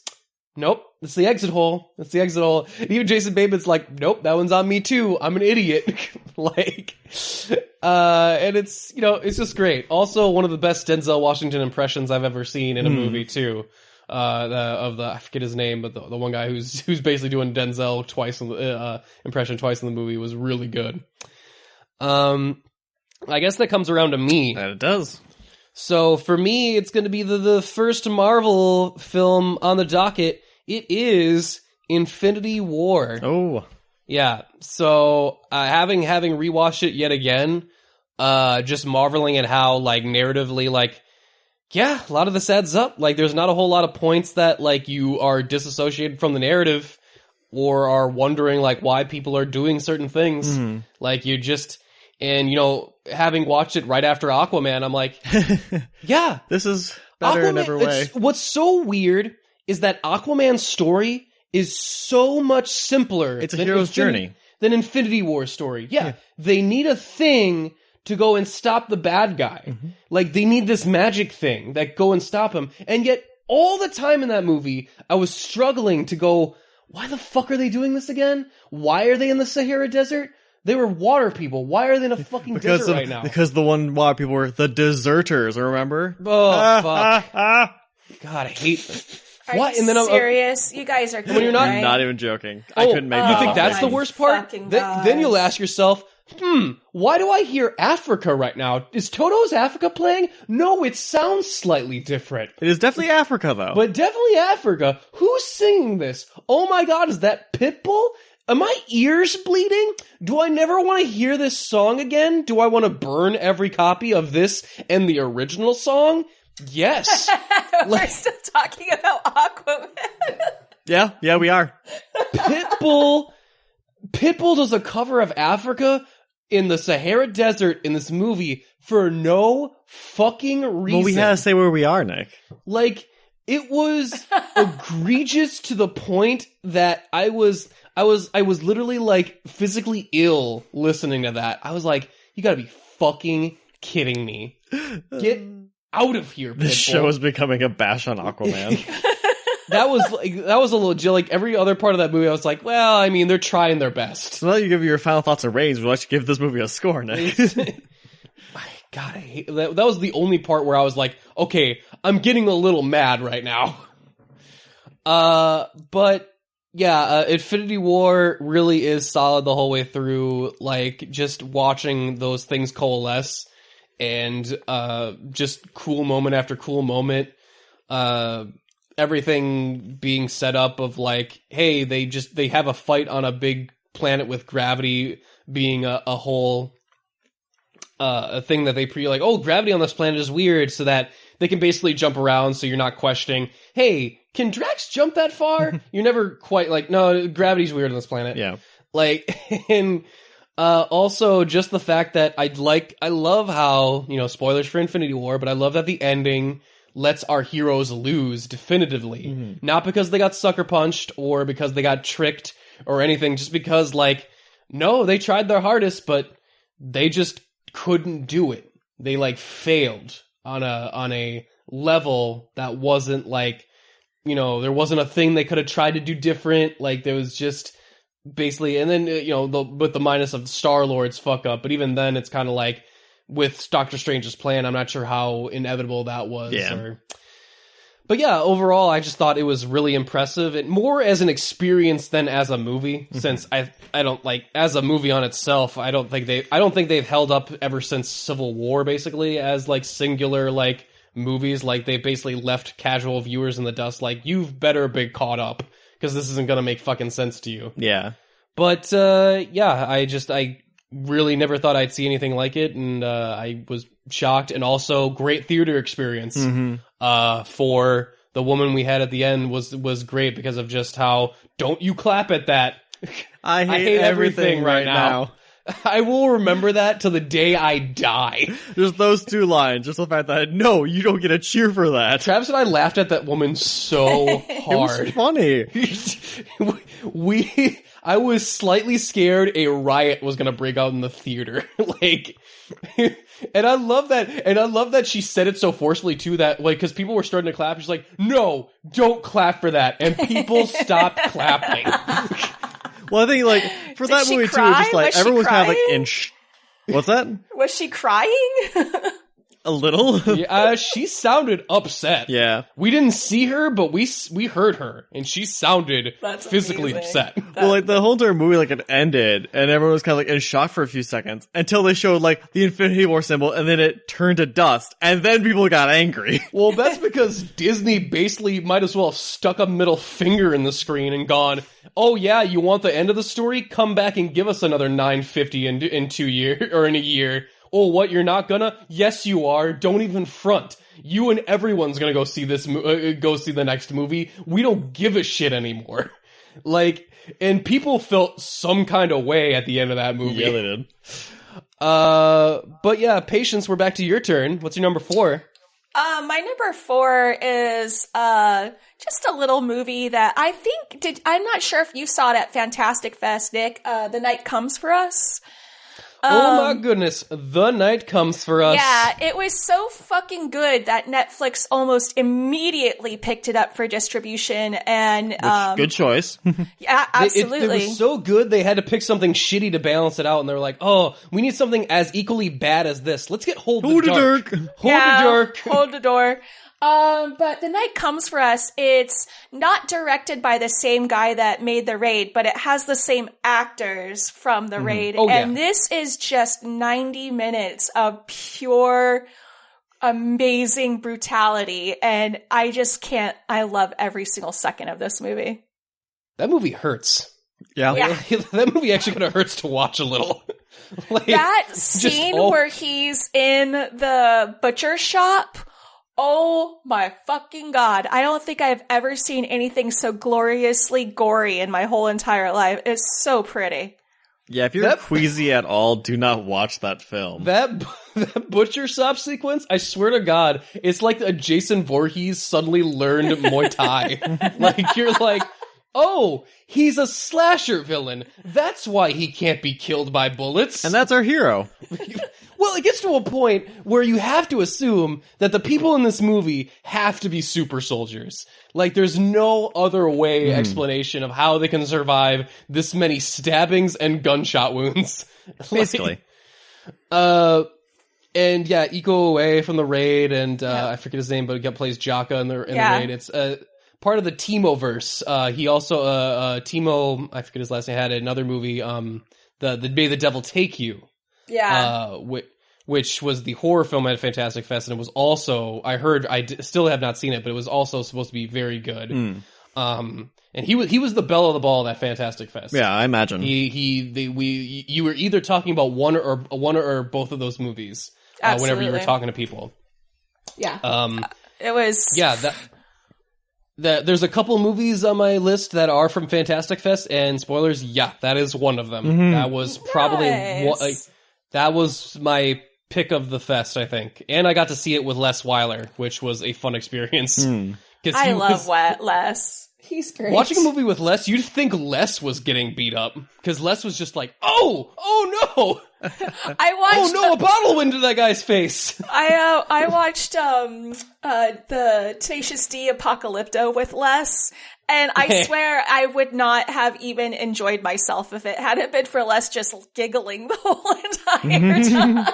Nope, it's the exit hole. And even Jason Bateman's like, nope, that one's on me too. I'm an idiot. And it's, it's just great. Also, one of the best Denzel Washington impressions I've ever seen in a movie too. I forget his name, but the one guy who's basically doing Denzel impression twice in the movie was really good. I guess that comes around to me. That it does. So for me, it's going to be the first Marvel film on the docket. It is Infinity War. Oh. Yeah. So having rewatched it yet again, just marveling at how like narratively a lot of this adds up. Like there's not a whole lot of points that like you are disassociated from the narrative or are wondering like why people are doing certain things. Like you just... And, having watched it right after Aquaman, I'm like, yeah. This is better in every way. What's so weird is that Aquaman's story is so much simpler. It's a hero's journey. Than Infinity War's story. Yeah. They need a thing to go and stop the bad guy. Like, they need this magic thing that go and stop him. And yet, all the time in that movie, I was struggling to go, why the fuck are they doing this again? Why are they in the Sahara Desert? They were water people. Why are they in a fucking desert right now? Because the water people were the deserters, remember? Oh, fuck. God, I hate this. Are you serious? You guys are kidding, when you're not, right? I'm not even joking. I couldn't make that. You think that's the worst part? Then you'll ask yourself, why do I hear Africa right now? Is Toto's Africa playing? No, it sounds slightly different. It is definitely Africa, though. But definitely Africa. Who's singing this? Oh my god, is that Pitbull? Are my ears bleeding? Do I never want to hear this song again? Do I want to burn every copy of this and the original song? Yes. We're still talking about Aquaman. Yeah, we are. Pitbull does a cover of Africa in the Sahara Desert in this movie for no fucking reason. Well, we had to say where we are, Nick. Like, it was egregious to the point that I was literally like physically ill listening to that. I was like, you gotta be fucking kidding me. Get out of here, Pitbull. This show is becoming a bash on Aquaman. That was a legit, like every other part of that movie, I was like, well, I mean, they're trying their best. So now you give your final thoughts and ratings, we'll actually give this movie a score, Nick. God, I hate that. That was the only part where I was like, okay, I'm getting a little mad right now. But Yeah, Infinity War really is solid the whole way through. Like, just watching those things coalesce and just cool moment after cool moment. Everything being set up of like, hey, they have a fight on a big planet with gravity being a whole a thing that they like, oh, gravity on this planet is weird, so that they can basically jump around, so you're not questioning, hey, can Drax jump that far? You're never quite like, no, gravity's weird on this planet. Yeah. Like, and also just the fact that I love how, spoilers for Infinity War, but I love that the ending lets our heroes lose definitively. Mm-hmm. Not because they got sucker punched or because they got tricked or anything, just because, like, no, they tried their hardest, but they just couldn't do it. They, like, failed on a level that wasn't, like, there wasn't a thing they could have tried to do different. Like, there was just basically, and then, with the minus of Star-Lord's fuck up, but even then it's kind of like, with Doctor Strange's plan, I'm not sure how inevitable that was. Yeah. But yeah, overall, I just thought it was really impressive, and more as an experience than as a movie. Mm-hmm. Since I don't like as a movie on itself, I don't think they've held up ever since Civil War, basically, as like singular like movies. Like they basically left casual viewers in the dust. Like, you've better be caught up because this isn't gonna make fucking sense to you. Yeah. But I really never thought I'd see anything like it, and I was shocked. And also, great theater experience. Mm-hmm. For the woman we had at the end was great because of just how, don't you clap at that. I hate everything right now. I will remember that till the day I die. Just those two lines. Just the fact that, no, you don't get a cheer for that. Travis and I laughed at that woman so hard. It was funny. I was slightly scared a riot was going to break out in the theater. Like, and I love that she said it so forcefully too, that like, cause people were starting to clap. She's like, no, don't clap for that. And people stopped clapping. Well, I think like for that movie too, it was just like everyone was kind of like what's that? Was she crying? A little. Yeah, she sounded upset. Yeah, we didn't see her, but we heard her, and she sounded physically upset. Well, like the whole entire movie, like it ended, and everyone was kind of like in shock for a few seconds until they showed like the Infinity War symbol, and then it turned to dust, and then people got angry. Well, that's because Disney basically might as well have stuck a middle finger in the screen and gone, "Oh yeah, you want the end of the story? Come back and give us another $950 in 2 years or in a year." Oh, what, you're not gonna? Yes, you are. Don't even front. You and everyone's gonna go see go see the next movie. We don't give a shit anymore. Like, and people felt some kind of way at the end of that movie. Yeah, they did. But yeah, Patience, we're back to your turn. What's your number 4? My number 4 is just a little movie that I think I'm not sure if you saw it at Fantastic Fest, Nick. The Night Comes for Us. Oh my goodness, The Night Comes for Us. Yeah, it was so fucking good that Netflix almost immediately picked it up for distribution, and good choice. Yeah, absolutely. It was so good they had to pick something shitty to balance it out, and they were like, "Oh, we need something as equally bad as this. Let's get Hold the Dark. Hold the Door." But The Night Comes for Us, it's not directed by the same guy that made The Raid, but it has the same actors from The Raid. Oh, and yeah. This is just 90 minutes of pure, amazing brutality. And I just can't, I love every single second of this movie. That movie hurts. Yeah. That movie actually kind of hurts to watch a little. Like, that scene where he's in the butcher shop. Oh my fucking God. I don't think I've ever seen anything so gloriously gory in my whole entire life. It's so pretty. Yeah, if you're queasy at all, do not watch that film. That butcher shop sequence, I swear to God, it's like a Jason Voorhees suddenly learned Muay Thai. Like, you're like, oh, he's a slasher villain. That's why he can't be killed by bullets. And that's our hero. Well, it gets to a point where you have to assume that the people in this movie have to be super soldiers. Like, there's no other way explanation of how they can survive this many stabbings and gunshot wounds. Basically. And yeah, Iko Uwais from The Raid, and I forget his name, but he plays Jaka in the Raid. It's part of the Timo-verse. He also, Timo, I forget his last name, had another movie, the May the Devil Take You. Yeah. Which was the horror film at Fantastic Fest, and it was also, still have not seen it, but it was also supposed to be very good. And he was the belle of the ball at that Fantastic Fest. Yeah, I imagine. You were either talking about one or both of those movies whenever you were talking to people. Yeah. It was. Yeah. There's a couple movies on my list that are from Fantastic Fest, and spoilers, yeah, that is one of them. Mm-hmm. That was probably that was my pick of the fest, I think. And I got to see it with Les Weiler, which was a fun experience. I love Les. He's great. Watching a movie with Les, you'd think Les was getting beat up. Because Les was just like, oh no! Oh no, a bottle went into that guy's face! I watched the Tenacious D Apocalypto with Les, and I swear I would not have even enjoyed myself if it hadn't been for Les just giggling the whole entire time.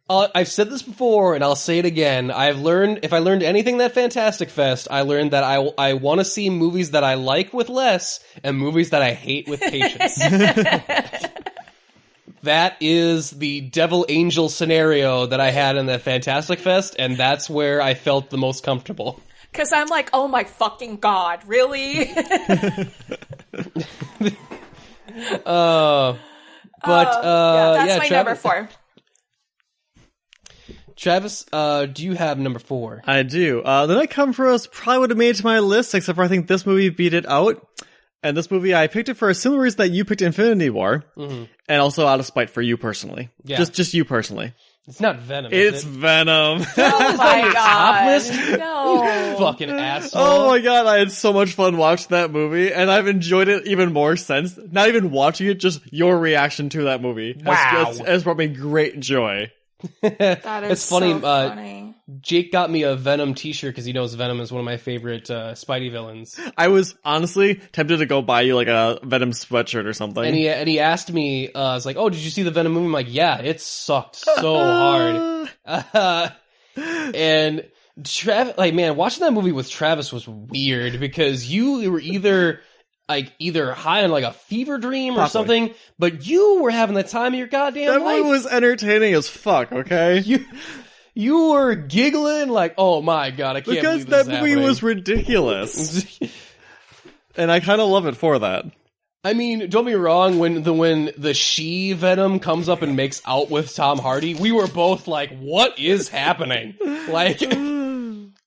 I've said this before, and I'll say it again. If I learned anything that Fantastic Fest, I learned that I want to see movies that I like with Les and movies that I hate with Patience. That is the devil angel scenario that I had in the Fantastic Fest, and that's where I felt the most comfortable. Because I'm like, oh my fucking god, really? That's my number 4. Travis, do you have number 4? I do. The Night Come For Us probably would have made it to my list, except for I think this movie beat it out. And this movie, I picked it for a similar reason that you picked Infinity War, and also out of spite for you personally. Yeah. Just you personally. It's not Venom, It's Venom. Oh my god. No. You fucking asshole. Oh my god, I had so much fun watching that movie, and I've enjoyed it even more since. Not even watching it, just your reaction to that movie. Wow. Has brought me great joy. That is it's funny. So funny. Jake got me a Venom t-shirt because he knows Venom is one of my favorite Spidey villains. I was honestly tempted to go buy you like a Venom sweatshirt or something. And he asked me, I was like, oh, did you see the Venom movie? I'm like, yeah, it sucked so hard. And Travis, like, man, watching that movie with Travis was weird because you were either high on like a fever dream or something, but you were having the time of your goddamn life. That movie was entertaining as fuck, okay? You were giggling like, oh my god, I can't believe this is happening. Because that movie was ridiculous. And I kind of love it for that. I mean, don't be wrong, when the she-Venom comes up and makes out with Tom Hardy, we were both like, what is happening? Like...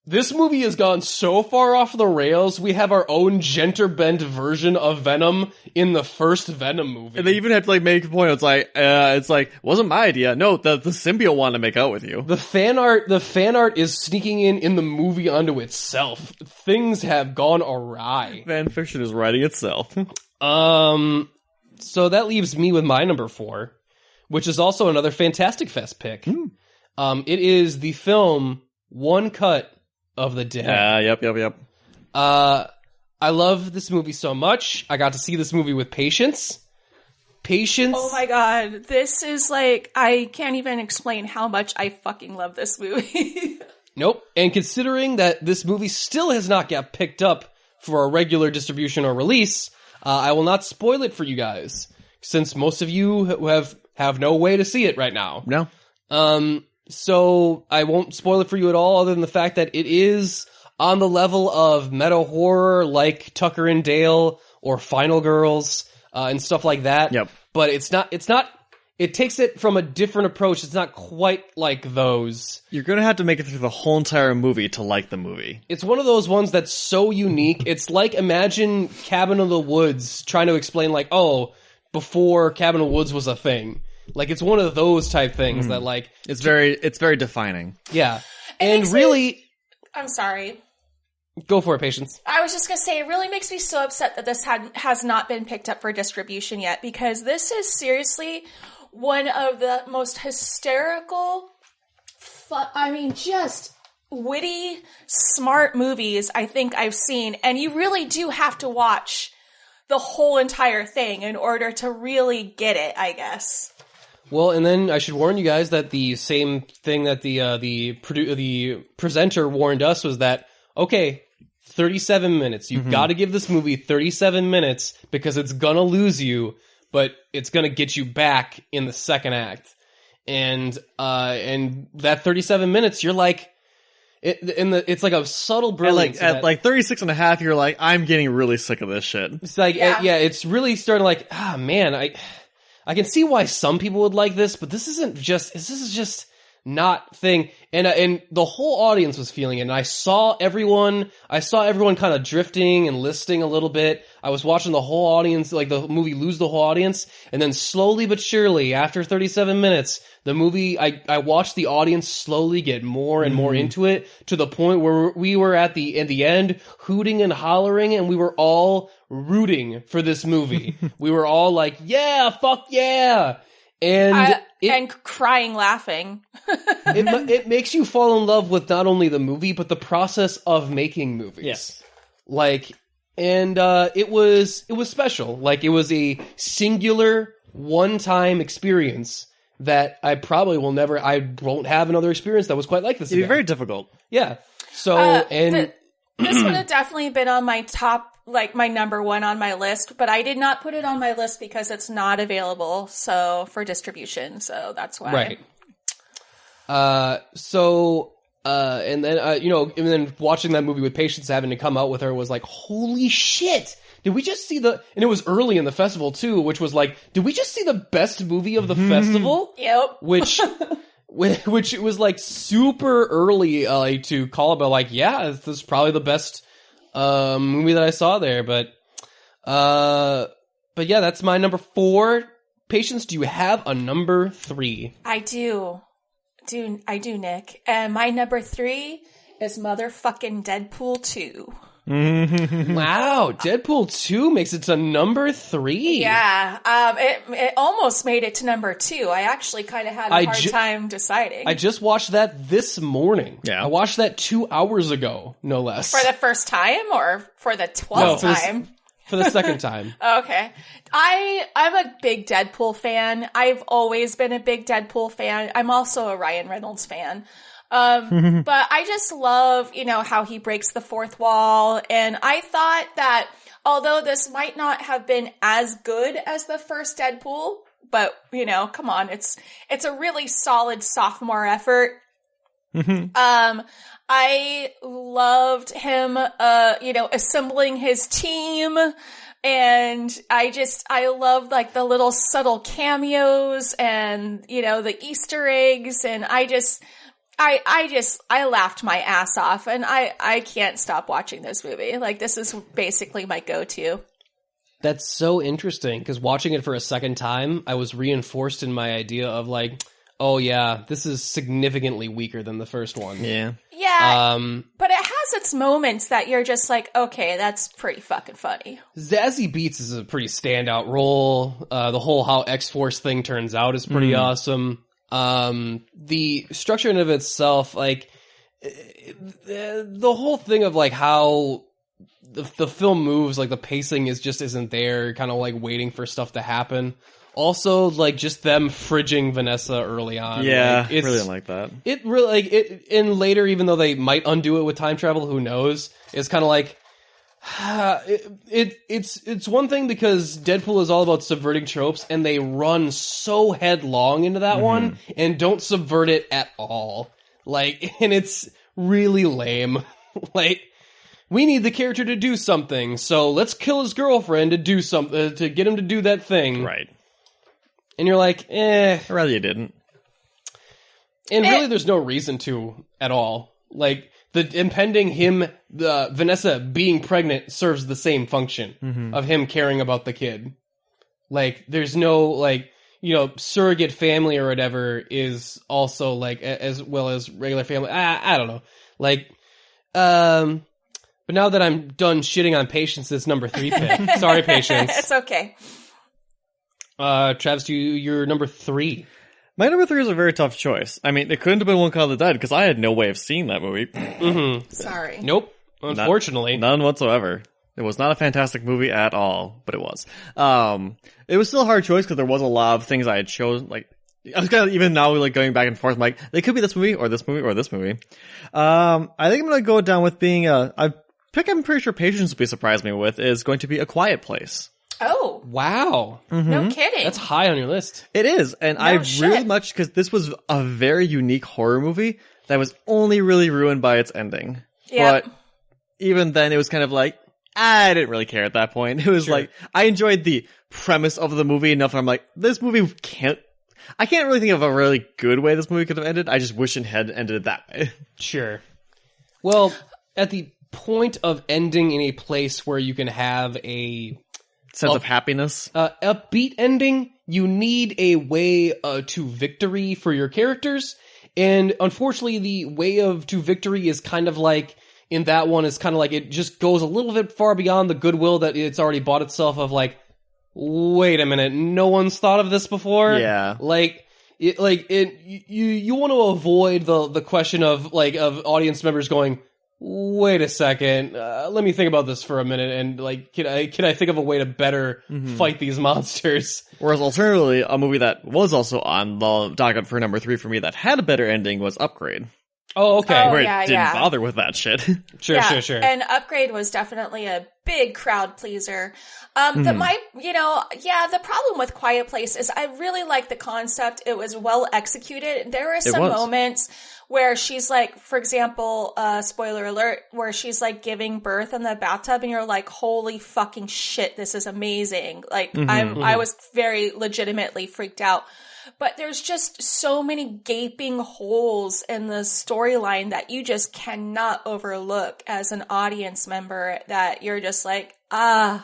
This movie has gone so far off the rails, we have our own gender-bent version of Venom in the first Venom movie. And they even had to like make a point, it's like, wasn't my idea. No, the symbiote wanted to make out with you. The fan art is sneaking in the movie unto itself. Things have gone awry. Fan fiction is writing itself. So that leaves me with my number 4, which is also another Fantastic Fest pick. It is the film One Cut of the Dead. Yep. I love this movie so much. I got to see this movie with Patience. Oh my god. This is like, I can't even explain how much I fucking love this movie. Nope. And considering that this movie still has not got picked up for a regular distribution or release, I will not spoil it for you guys, since most of you have no way to see it right now. No. So I won't spoil it for you at all, other than the fact that it is on the level of meta horror like Tucker and Dale or Final Girls and stuff like that. Yep. But it's not, it takes it from a different approach. It's not quite like those. You're going to have to make it through the whole entire movie to like the movie. It's one of those ones that's so unique. It's like, imagine Cabin in the Woods trying to explain like, oh, before Cabin in the Woods was a thing. Like, it's one of those type things that, like... It's very defining. Yeah. And really... I'm sorry. Go for it, Patience. I was just going to say, it really makes me so upset that this has not been picked up for distribution yet, because this is seriously one of the most hysterical, just witty, smart movies I think I've seen. And you really do have to watch the whole entire thing in order to really get it, I guess. Well, and then I should warn you guys that the same thing that the presenter warned us was that, okay, 37 minutes. You've got to give this movie 37 minutes because it's gonna lose you, but it's gonna get you back in the second act. And that 37 minutes, you're like, it's like a subtle brilliance. At like 36 and a half, you're like, I'm getting really sick of this shit. It's like, it's really starting like, man, I can see why some people would like this, but this is just not thing. And the whole audience was feeling it. And I saw everyone kind of drifting and listing a little bit. I was watching the whole audience, like the movie lose the whole audience. And then slowly but surely, after 37 minutes, the movie, I watched the audience slowly get more and more into it, to the point where we were at the end hooting and hollering, and we were all rooting for this movie. We were all like, yeah, fuck yeah. And crying, laughing. it makes you fall in love with not only the movie, but the process of making movies. Yes. Like, and it was special. Like, it was a singular, one-time experience that I probably I won't have another experience that was quite like this It'd be again. very difficult. Yeah. So, this would have definitely been on my top, like my number one on my list, but I did not put it on my list because it's not available for distribution. So that's why. Right. And then watching that movie with Patience, having to come out with her, was like, holy shit. Did we just see and it was early in the festival too, which was like, did we just see the best movie of the festival? Yep. Which it was like super early to call about, like, yeah, this is probably the best movie that I saw there. But yeah, that's my number 4. Patience, do you have a number 3? I do, Nick. And my number 3 is motherfucking Deadpool 2. Wow, Deadpool 2 makes it to number 3. Yeah, it almost made it to number 2. I actually kind of had a hard time deciding. I just watched that this morning. Yeah. I watched that 2 hours ago, no less. For the first time or for the 12th time? For the second time. Okay. I'm a big Deadpool fan. I've always been a big Deadpool fan. I'm also a Ryan Reynolds fan. But I just love, how he breaks the fourth wall. And I thought that although this might not have been as good as the first Deadpool, but, come on, it's a really solid sophomore effort. I loved him, assembling his team. And I love like the little subtle cameos and, the Easter eggs. And I laughed my ass off, and I can't stop watching this movie. Like, this is basically my go-to. That's so interesting, because watching it for a second time, I was reinforced in my idea of like, oh yeah, this is significantly weaker than the first one. Yeah. Yeah, but it has its moments that you're just like, okay, that's pretty fucking funny. Zazie Beetz is a pretty standout role. The whole how X-Force thing turns out is pretty awesome. The structure in of itself, like, the whole thing of like how the film moves, like the pacing isn't there, kind of like waiting for stuff to happen. Also, like, just them fridging Vanessa early on. Yeah, like, really didn't like that. It really, like, and later, even though they might undo it with time travel, who knows? It's kind of like, it's one thing because Deadpool is all about subverting tropes, and they run so headlong into that one, and don't subvert it at all. Like, and it's really lame. Like, we need the character to do something, so let's kill his girlfriend to do something, to get him to do that thing. Right. And you're like, I'd rather you didn't. And really, there's no reason to at all. Like, the impending Vanessa being pregnant serves the same function of him caring about the kid. Like, there's no, like, surrogate family or whatever is also, like, as well as regular family. I don't know. Like, but now that I'm done shitting on Patience, it's number 3 pick. Sorry, Patience. It's okay. Travis, you're number 3. My number 3 is a very tough choice. I mean, it couldn't have been One Cut of the Dead, because I had no way of seeing that movie. Sorry. Nope. Unfortunately. None whatsoever. It was not a fantastic movie at all, but it was. It was still a hard choice, because there was a lot of things I had chosen, like, I was kind of, even now, like, going back and forth, I'm like, they could be this movie, or this movie, or this movie. I think I'm gonna go down with being, I've pick I'm pretty sure Patience will be surprised me with is going to be A Quiet Place. Oh. Wow. No kidding. That's high on your list. It is, and really much, because this was a very unique horror movie that was only really ruined by its ending. Yep. But even then, it was kind of like, I didn't really care at that point. It was like, I enjoyed the premise of the movie enough that I'm like, this movie I can't really think of a really good way this movie could have ended. I just wish it had ended that way. Sure. Well, at the point of ending in a place where you can have a sense of happiness, upbeat ending, you need a way to victory for your characters, and unfortunately the way to victory is kind of like, in that one, is kind of like, it just goes a little bit far beyond the goodwill that it's already bought itself of, like, wait a minute, no one's thought of this before? Yeah. You want to avoid the question of audience members going, wait a second, let me think about this for a minute, and can I think of a way to better fight these monsters? Whereas alternatively, a movie that was also on the docket for number 3 for me that had a better ending was Upgrade. Oh, okay. Where it didn't bother with that shit. Sure. And Upgrade was definitely a big crowd pleaser. The problem with Quiet Place is I really like the concept. It was well executed. There were some moments where she's like, for example, spoiler alert, where she's like giving birth in the bathtub and you're like, holy fucking shit, this is amazing. Like, I was very legitimately freaked out. But there's just so many gaping holes in the storyline that you just cannot overlook as an audience member, that you're just like, why?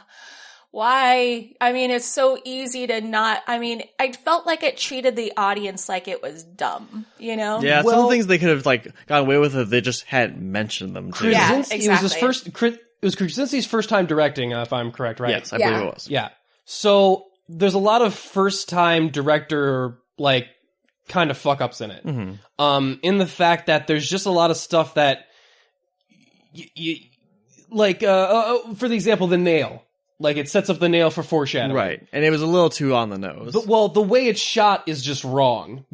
I mean, it's so easy to not, I felt like it treated the audience like it was dumb, you know? Yeah, some of the things they could have got away with if they just hadn't mentioned them. Too. Yeah, exactly. It was Krasinski's first time directing, if I'm correct, right? Yes, I believe it was. Yeah. So there's a lot of first time director, kind of fuck ups in it. In the fact that there's just a lot of stuff that for the example, the nail. It sets up the nail for foreshadowing. Right. And it was a little too on the nose. The way it's shot is just wrong,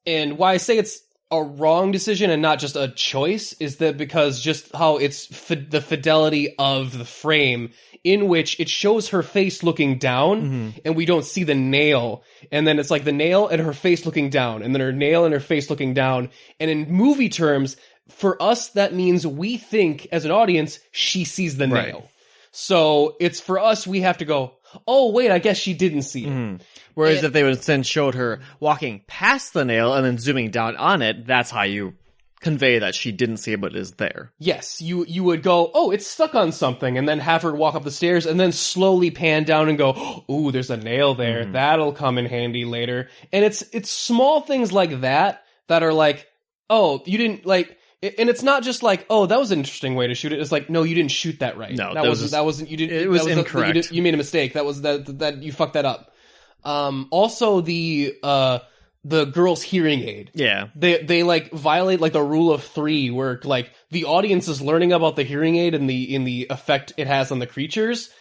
and why I say it's a wrong decision and not just a choice is that because just how it's the fidelity of the frame, in which it shows her face looking down and we don't see the nail. And then it's like the nail and her face looking down, and then her nail and her face looking down. And in movie terms, for us, that means we think as an audience, she sees the nail. So it's for us, we have to go, oh, wait, I guess she didn't see it. Whereas if they would then showed her walking past the nail and then zooming down on it, that's how you convey that she didn't see it but is there. Yes, you would go, oh, it's stuck on something, and then have her walk up the stairs and then slowly pan down and go, ooh, there's a nail there. That'll come in handy later. And it's small things like that are like, oh, you didn't and it's not just like, oh, that was an interesting way to shoot it. It's like, no, you didn't shoot that right. No, that wasn't you didn't. It was incorrect. You made a mistake. That you fucked that up. Also the girl's hearing aid. Yeah. They violate the rule of 3 where the audience is learning about the hearing aid and the effect it has on the creatures.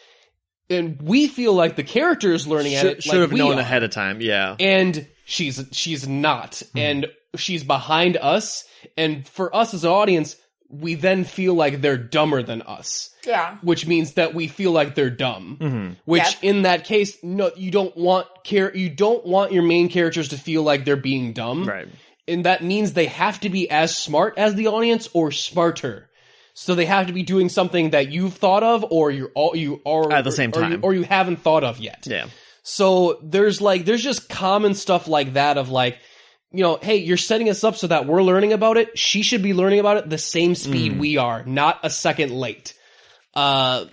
And we feel like the character is learning at it. Should have known ahead of time, yeah. And she's not. And she's behind us. And for us as an audience, we then feel like they're dumber than us. Yeah. Which means that we feel like they're dumb. Which in that case, no, you don't want your main characters to feel like they're being dumb. Right. And that means they have to be as smart as the audience or smarter. So they have to be doing something that you've thought of or you are at the same time or you haven't thought of yet. Yeah. So there's just common stuff like that of hey, you're setting us up so that we're learning about it. She should be learning about it the same speed we are, not a second late. So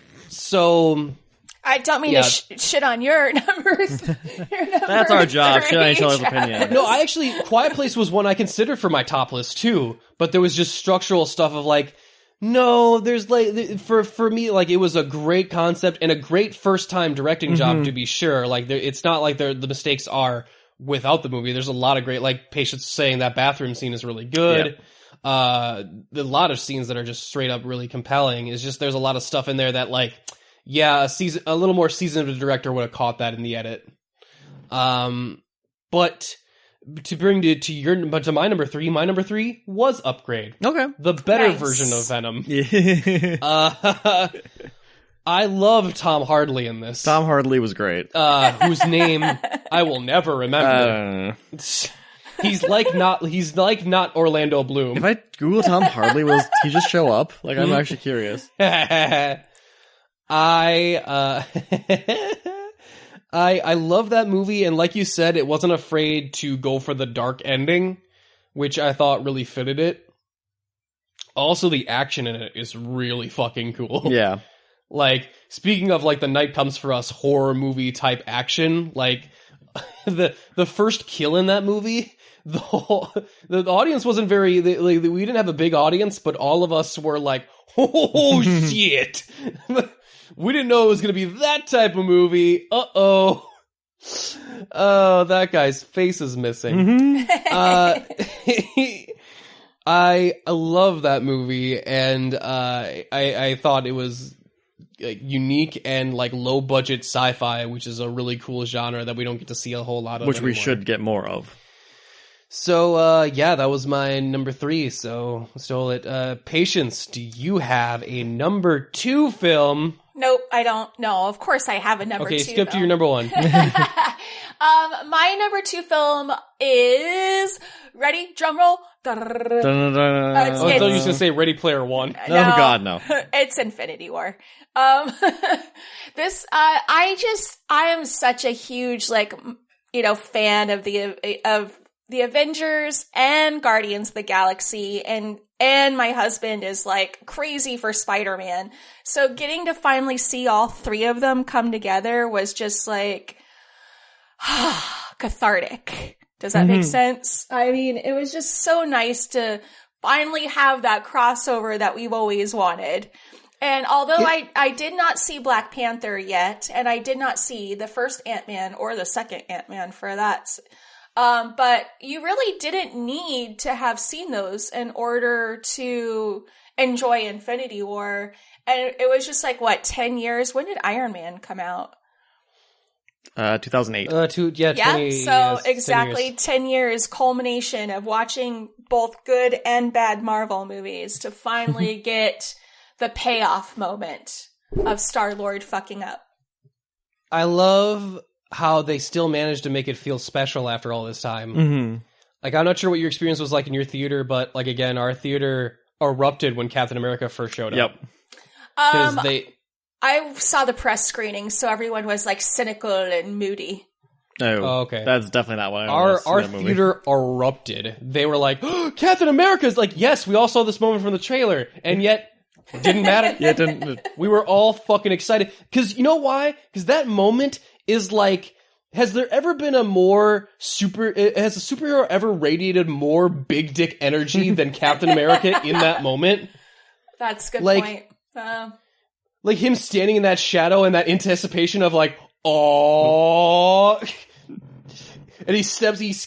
I don't mean to shit on your numbers. That's our job. Shit on each other's opinion. No, Quiet Place was one I considered for my top list too, but there was just structural stuff of no, there's for me, it was a great concept and a great first time directing job to be sure. It's not like the mistakes are without the movie. There's a lot of great, Patience saying that bathroom scene is really good. Yep. A lot of scenes that are just straight up really compelling. It's just there's a lot of stuff in there that a little more seasoned director would have caught that in the edit. But to bring to my number 3, my number 3 was Upgrade. Okay. The better Nice. version of Venom. Yeah. I love Tom Hardy in this. Tom Hardy was great. Whose name I will never remember. He's like not Orlando Bloom. If I Google Tom Hardy, will he just show up? Like, I'm actually curious. I love that movie, and like you said, it wasn't afraid to go for the dark ending, which I thought really fitted it. Also, the action in it is really fucking cool. Yeah. Like, speaking of, like, the Night Comes For Us horror movie type action, like, the first kill in that movie, the audience wasn't very, we didn't have a big audience, but all of us were like, oh shit! We didn't know it was gonna be that type of movie. Uh-oh. Oh, that guy's face is missing. I love that movie, and I thought it was unique and like low budget sci-fi, which is a really cool genre that we don't get to see a whole lot of. Which anymore. we should get more of. So yeah, that was my number 3. So stole it. Patience, do you have a number 2 film? Nope, I don't. No, of course I have a number 2. Okay, skip to your number 1. My number 2 film is ready. Drum roll. I thought you were going to say Ready Player One. No, oh God, no. It's Infinity War. This, I am such a huge, fan of the Avengers and Guardians of the Galaxy, and my husband is like crazy for Spider-Man. So getting to finally see all 3 of them come together was just like cathartic. Does that make sense? I mean, it was just so nice to finally have that crossover that we've always wanted. And although I did not see Black Panther yet, and I did not see the first Ant-Man or the second Ant-Man for that, but you really didn't need to have seen those in order to enjoy Infinity War. And it was just like, what, 10 years? When did Iron Man come out? 2008. 20 so exactly 10 years culmination of watching both good and bad Marvel movies to finally get the payoff moment of Star-Lord fucking up. I love how they still managed to make it feel special after all this time. Mm-hmm. Like, I'm not sure what your experience was like in your theater, but like, again, our theater erupted when Captain America first showed up. Yep. I saw the press screening, so everyone was like cynical and moody. Oh, okay. That's definitely not what I Our theater erupted. They were like, oh, Captain America's like, yes, we all saw this moment from the trailer, and yet it didn't matter. Yeah, it didn't. We were all fucking excited. Because you know why? Because that moment is like, has there ever been has a superhero ever radiated more big dick energy than Captain America in that moment? That's a good point. Like him standing in that shadow and that anticipation of like, oh, and he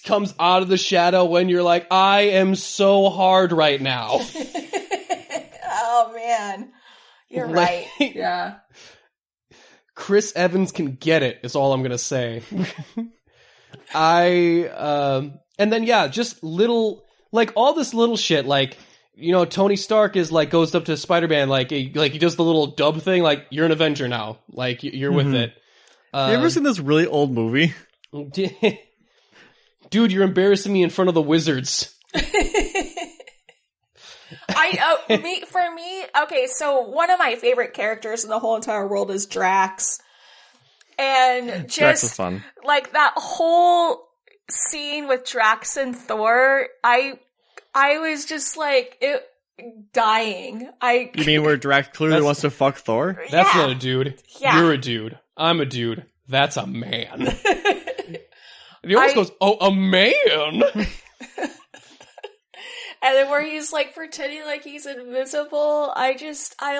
comes out of the shadow when you're like, I am so hard right now. Oh man, you're right. Yeah. Chris Evans can get it, is all I'm gonna say. And then yeah, just little, like all this little shit, like, you know, Tony Stark is like, goes up to Spider-Man, like he does the little dub thing, like, you're an Avenger now, like, you're with it. Have you ever seen this really old movie? Dude, you're embarrassing me in front of the wizards. Okay, so one of my favorite characters in the whole entire world is Drax. And just, Drax is fun. Like, that whole scene with Drax and Thor, I was just like, dying. You mean where Drax clearly wants to fuck Thor? That's not a dude. Yeah. You're a dude. I'm a dude. That's a man. And he almost goes, oh, a man? And then where he's like pretending like he's invisible. I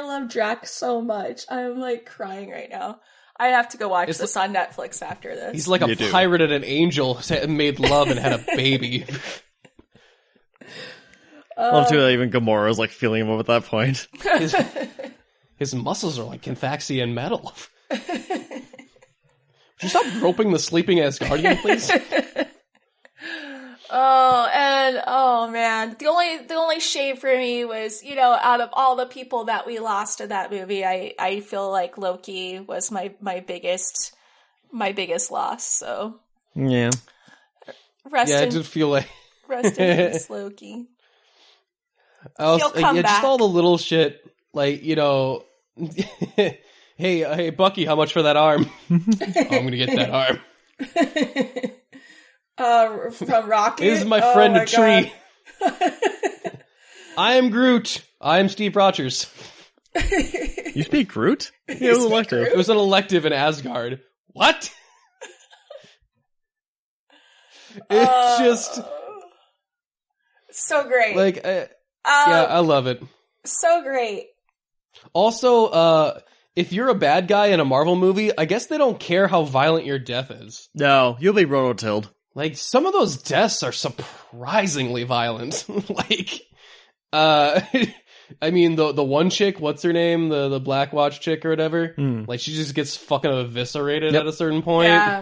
love Drax so much. I'm like crying right now. I have to go watch this on Netflix after this. He's like a pirate and an angel made love and had a baby. I love to even Gamora was like feeling him up at that point. His muscles are like Canthaxian metal. Would you stop roping the sleeping Asgardian, please? Oh man, the only shame for me was, out of all the people that we lost in that movie, I feel like Loki was my biggest loss. So yeah, I did feel like rest in peace, Loki. He'll come back. Just all the little shit, like hey Bucky, how much for that arm? I'm gonna get that arm. From Rocket? This is my friend a tree. I am Groot. I am Steve Rogers. You speak Groot? It was an elective. It was an elective in Asgard. What? It's just so great. Like, yeah, I love it. So great. Also, if you're a bad guy in a Marvel movie, I guess they don't care how violent your death is. No, you'll be rototilled. Like, some of those deaths are surprisingly violent. Like, I mean, the one chick, what's her name? The Black Watch chick or whatever? Like, she just gets fucking eviscerated at a certain point. Yeah.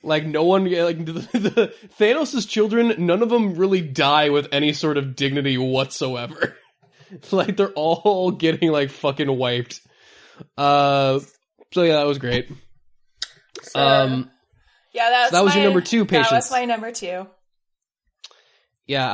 Like no one, like, the Thanos' children, none of them really die with any sort of dignity whatsoever. Like, they're all getting, like, fucking wiped. So yeah, that was great. Yeah, that was your number 2, Patience. That was my number 2. Yeah,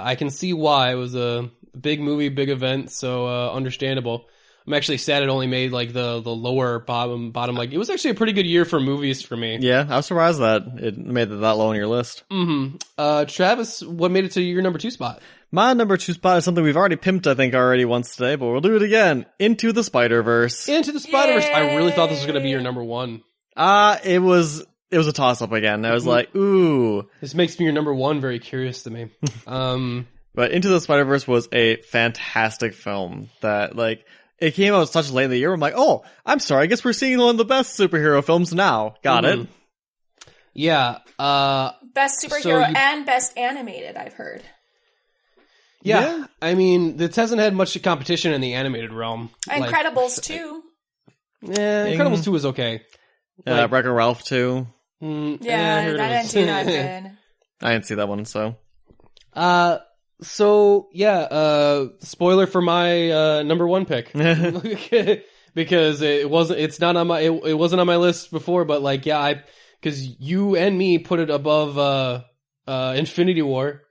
I can see why. It was a big movie, big event, so understandable. I'm actually sad it only made like the lower bottom. Like, it was actually a pretty good year for movies for me. Yeah, I was surprised that it made it that low on your list. Mm-hmm. Travis, what made it to your number 2 spot? My number 2 spot is something we've already pimped, I think, already once today, but we'll do it again. Into the Spider-Verse. Into the Spider-Verse. Yay! I really thought this was going to be your number 1. It was a toss-up again. I was like, ooh. This makes me your number 1 very curious to me. But Into the Spider-Verse was a fantastic film that, like, it came out such late in the year. I'm like, oh, I'm sorry. I guess we're seeing one of the best superhero films now. Got it. Yeah. Best superhero and best animated, I've heard. Yeah. I mean, this hasn't had much competition in the animated realm. Incredibles 2. Yeah, Incredibles 2 was okay. Wreck-It Ralph 2. Yeah, that didn't do that good. I didn't see that one, so. So yeah, spoiler for my number 1 pick. Because it wasn't on my list before, but like, yeah, because you and me put it above Infinity War.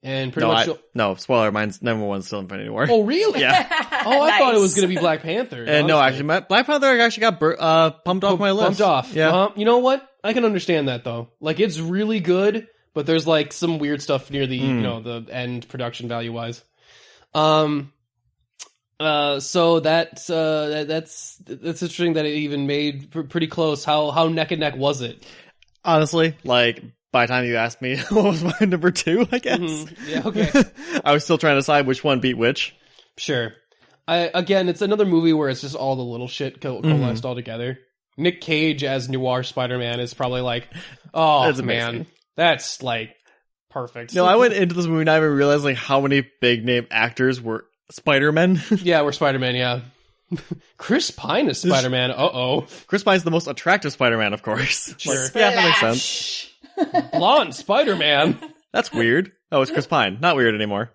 And pretty much no, spoiler, mine's number 1's still Infinity War. Oh, really? Yeah. Oh, I thought it was going to be Black Panther. No, actually, Black Panther actually got pumped off my list. Pumped off. Yeah. You know what? I can understand that, though. Like, it's really good, but there's, like, some weird stuff near the, the end production value-wise. So that's interesting that it even made pretty close. How neck and neck was it? Honestly, like, by the time you asked me what was my number 2, I guess. Mm-hmm. Yeah, okay. I was still trying to decide which one beat which. Sure. Again, it's another movie where it's just all the little shit coalesced all together. Nick Cage as Noir Spider-Man is probably like, oh, that's man, amazing. That's like perfect. No, I went into this movie not even realizing how many big name actors were Spider-Men. Yeah, we're Spider-Man, yeah. Chris Pine is Spider-Man. Uh-oh. Chris Pine's the most attractive Spider-Man, of course. Sure. Yeah, that makes sense. Blonde Spider-Man. That's weird. Oh, it's Chris Pine. Not weird anymore.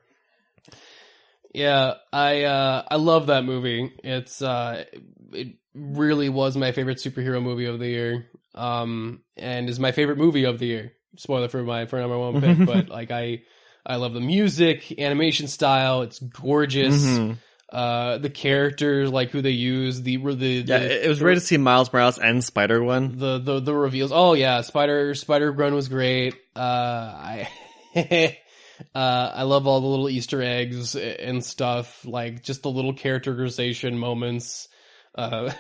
Yeah, I love that movie. It really was my favorite superhero movie of the year. And is my favorite movie of the year. Spoiler for number 1 pick, but like I love the music, animation style. It's gorgeous. The characters, like who they use, it was great to see Miles Morales and Spider-Gwen. The reveals. Oh yeah, Spider-Gwen was great. I love all the little Easter eggs and stuff, like just the little characterization moments.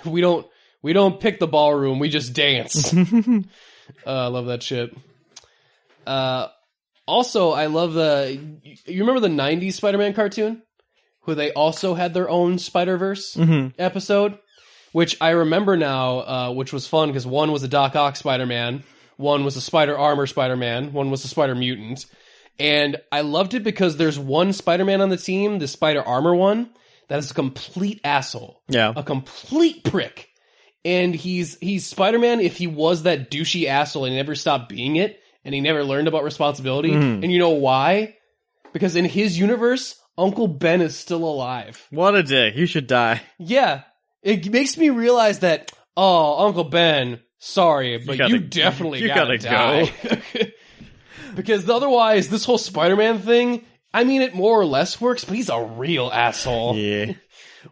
We don't pick the ballroom, we just dance. I love that shit. Also, I love you remember the 90s Spider-Man cartoon? Who they also had their own Spider-Verse episode, which I remember now, which was fun because one was a Doc Ock Spider-Man, one was a Spider Armor Spider-Man, one was a Spider Mutant, and I loved it because there's one Spider-Man on the team, the Spider Armor one, that is a complete asshole, a complete prick, and he's Spider-Man if he was that douchey asshole and never stopped being it, and he never learned about responsibility. And you know why? Because in his universe, Uncle Ben is still alive. What a dick. You should die. Yeah. It makes me realize that, oh, Uncle Ben, sorry, but you definitely gotta die. Go. Because otherwise, this whole Spider-Man thing, I mean, it more or less works, but he's a real asshole. Yeah.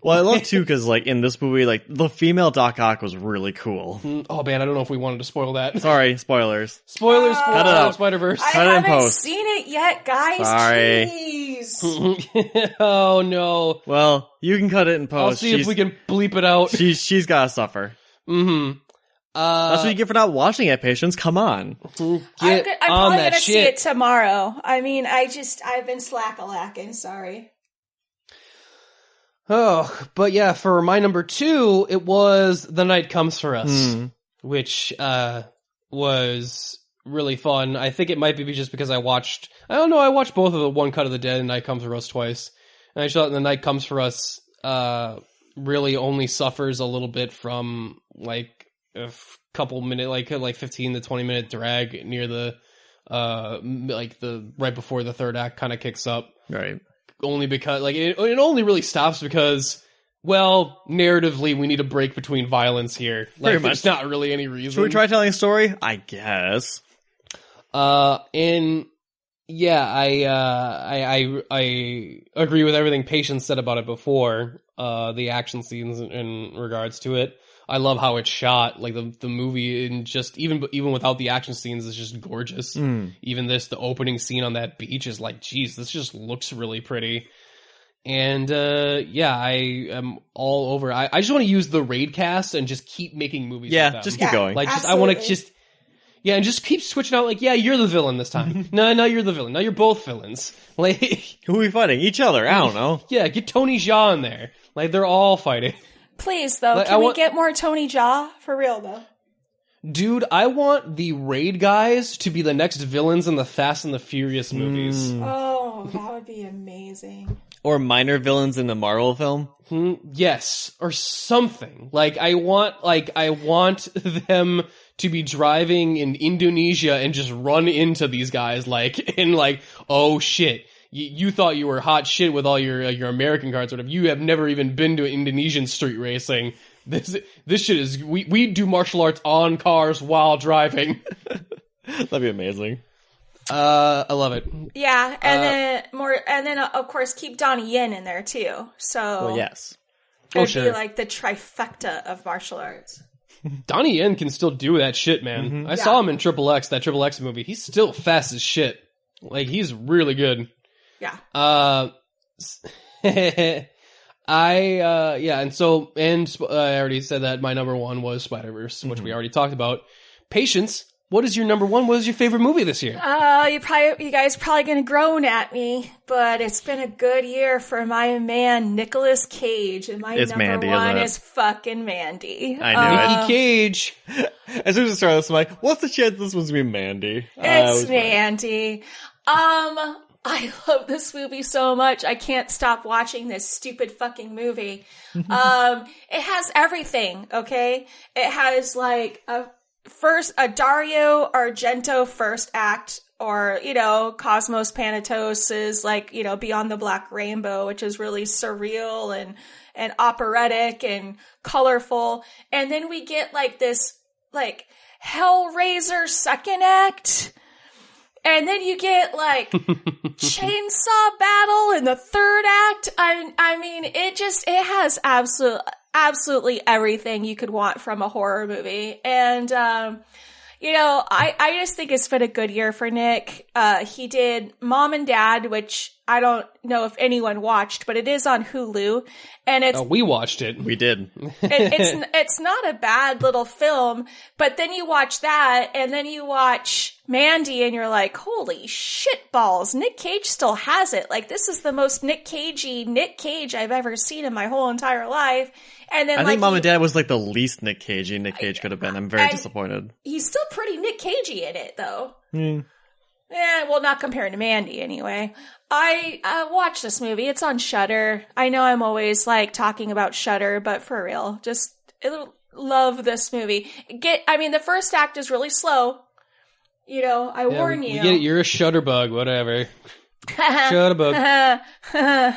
Well, I love, too, because, like, in this movie, like, the female Doc Ock was really cool. Oh, man, I don't know if we wanted to spoil that. Sorry, spoilers. Spoilers for Spider-Verse. I haven't seen it yet, guys. Sorry. Jeez. Oh, no. Well, you can cut it in post. I'll see if we can bleep it out. She's gotta suffer. Mm-hmm. That's what you get for not watching it, Patience. Come on. I'm probably gonna see it tomorrow. I mean, I've been slack-a-lacking, sorry. Oh, but yeah, for my number 2, it was The Night Comes For Us, which was really fun. I think it might be just because I watched both of the One Cut of the Dead and Night Comes For Us twice. And I thought The Night Comes For Us really only suffers a little bit from like a couple minute, like 15 to 20 minute drag near the right before the third act kind of kicks up. Right. Only because, like, it only really stops because, well, narratively, we need a break between violence here. Like, there's not really any reason. Should we try telling a story? I guess. And yeah, I agree with everything Patience said about it before. The action scenes in regards to it. I love how it's shot. Like the movie, and just even without the action scenes, is just gorgeous. Even the opening scene on that beach is like, geez, this just looks really pretty. And yeah, I am all over. I just want to use the raid cast and just keep making movies. Yeah, with them. just keep going. Like, I want to just. Yeah, and just keep switching out. Like, yeah, you're the villain this time. No, you're the villain. No, you're both villains. Like, who are we fighting? Each other. I don't know. Yeah, get Tony Jaa in there. Like, they're all fighting. Please, though, like, can we get more Tony Jaa? For real, though. Dude, I want the raid guys to be the next villains in the Fast and the Furious movies. Oh, that would be amazing. Or minor villains in the Marvel film? Yes, or something. Like, I want them to be driving in Indonesia and just run into these guys, like, and like, oh shit. You thought you were hot shit with all your American cars, or whatever. You have never even been to Indonesian street racing. This shit is, we do martial arts on cars while driving. That'd be amazing. I love it. Yeah, and then of course keep Donnie Yen in there too. So well, yes, it'd be like the trifecta of martial arts. Donnie Yen can still do that shit, man. I saw him in Triple X, that Triple X movie. He's still fast as shit. Like, he's really good. Yeah. I already said that my number 1 was Spider-Verse, which we already talked about. Patience, what is your number 1? What is your favorite movie this year? You guys probably gonna groan at me, but it's been a good year for my man Nicolas Cage, and my number Mandy, 1 is fucking Mandy. I knew Nicky Cage. As soon as I started this, I'm like, what's the chance this one's gonna be Mandy? It's Mandy. I love this movie so much. I can't stop watching this stupid fucking movie. It has everything, okay? It has like a Dario Argento first act, or, Cosmos Panatos' like, Beyond the Black Rainbow, which is really surreal and operatic and colorful. And then we get like this like Hellraiser second act. And then you get, like, chainsaw battle in the third act. I mean, it has absolutely everything you could want from a horror movie. And, I just think it's been a good year for Nick. He did Mom and Dad, which I don't know if anyone watched, but it is on Hulu. And it's we watched it. We did. It's not a bad little film, but then you watch that, and then you watch Mandy, and you're like, holy shit balls, Nick Cage still has it. Like, this is the most Nick Cage I've ever seen in my whole entire life. And then, I think Mom and Dad was like the least Nick Cagey Nick Cage could have been. I'm very disappointed. He's still pretty Nick Cagey in it, though. Yeah, well, not compared to Mandy, anyway. I watched this movie. It's on Shudder. I know I'm always, like, talking about Shudder, but for real, just love this movie. The first act is really slow. I warn you. We get it. You're a shutterbug, whatever. Shutterbug.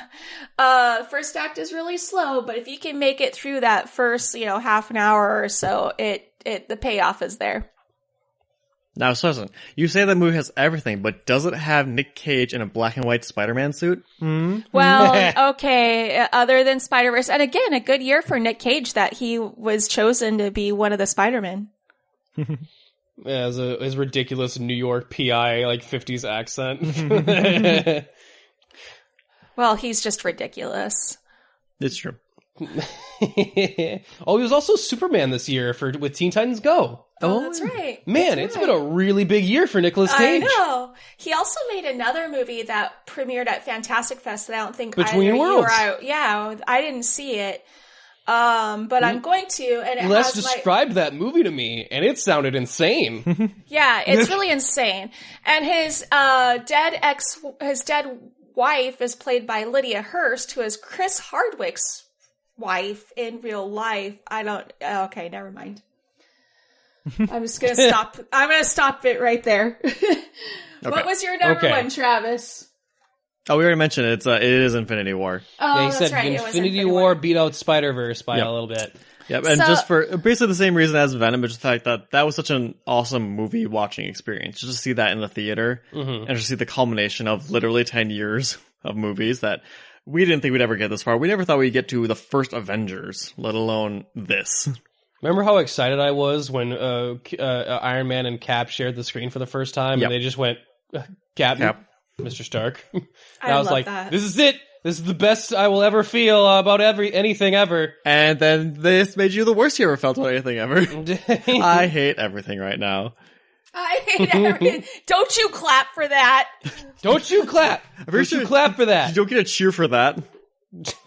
First act is really slow, but if you can make it through that first, half an hour or so, the payoff is there. Now, Susan, you say that movie has everything, but does it have Nick Cage in a black and white Spider-Man suit? Mm-hmm. Well, okay, other than Spider-Verse, and again, a good year for Nick Cage that he was chosen to be one of the Spider-Men. Yeah, his ridiculous New York PI, 50s accent. Well, he's just ridiculous. It's true. He was also Superman this year with Teen Titans Go. Oh, that's right. Man, it's been a really big year for Nicolas Cage. I know. He also made another movie that premiered at Fantastic Fest that I don't think Between Worlds. I didn't see it. But I'm going to, and Les described that movie to me, and it sounded insane. Yeah, it's really insane. And his dead wife is played by Lydia Hurst, who is Chris Hardwick's wife in real life. Okay, never mind. I'm just gonna stop. I'm gonna stop it right there. Okay. What was your number one, Travis? Oh, we already mentioned it. It is Infinity War. Oh, yeah, he that's said right. Infinity War beat out Spider-Verse by a little bit. Yep, and just for basically the same reason as Venom, it's the fact that was such an awesome movie watching experience. Just to see that in the theater and just see the culmination of literally 10 years of movies that we didn't think we'd ever get this far. We never thought we'd get to the first Avengers, let alone this. Remember how excited I was when Iron Man and Cap shared the screen for the first time, and they just went, Cap. Mr. Stark. I was like, that. This is it. This is the best I will ever feel about anything ever. And then this made you the worst you ever felt about anything ever. I hate everything right now. I hate everything. Don't you clap for that. Don't you clap. Don't you clap for that. You don't get a cheer for that.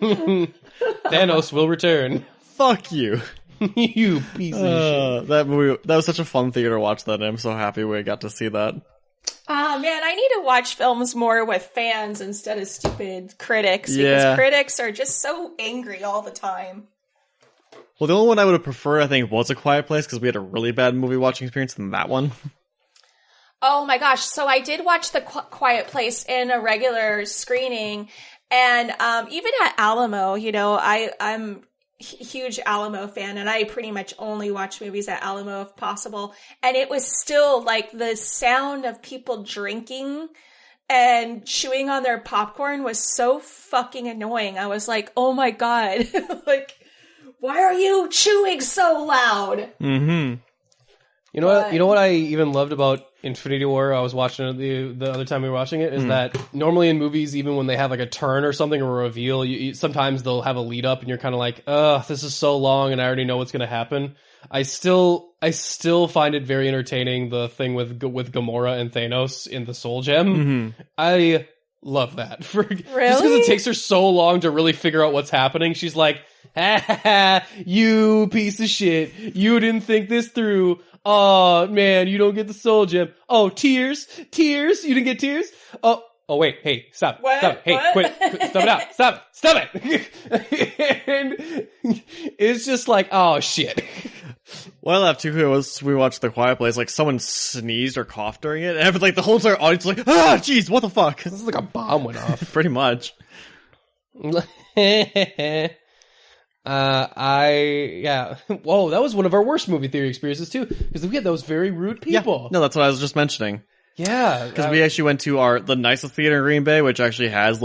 Thanos will return. Fuck you. You piece of shit. That movie, that was such a fun theater watch that, and I'm so happy we got to see that. Man, I need to watch films more with fans instead of stupid critics, because critics are just so angry all the time. Well, the only one I would have preferred, I think, was A Quiet Place, because we had a really bad movie watching experience than that one. Oh my gosh, so I did watch The Quiet Place in a regular screening, and even at Alamo, I'm huge Alamo fan, and I pretty much only watch movies at Alamo if possible, and it was still the sound of people drinking and chewing on their popcorn was so fucking annoying. I was like, oh my god, why are you chewing so loud? Mm-hmm. You know what I even loved about Infinity War, I was watching it the other time we were watching it, is that normally in movies, even when they have a turn or something or a reveal, sometimes they'll have a lead up and you're kind of like, ugh, this is so long and I already know what's going to happen. I still find it very entertaining, the thing with Gamora and Thanos in the Soul Gem. Mm-hmm. I love that. Really? Just because it takes her so long to really figure out what's happening. She's like, ha ha ha, you piece of shit. You didn't think this through. Oh, man, you don't get the Soul Gem. Oh, tears? You didn't get tears? Oh, wait, hey, stop. What? Stop it. Hey, what? quit. Stop it out. Stop it. And it's just like, oh, shit. What I laughed too was we watched The Quiet Place, someone sneezed or coughed during it, and the whole entire audience was like, ah, jeez, what the fuck? This is like a bomb went off. Pretty much. Whoa, that was one of our worst movie theater experiences too, because we had those very rude people. Yeah. No, that's what I was just mentioning. Yeah, because we actually went to the nicest theater in Green Bay, which actually has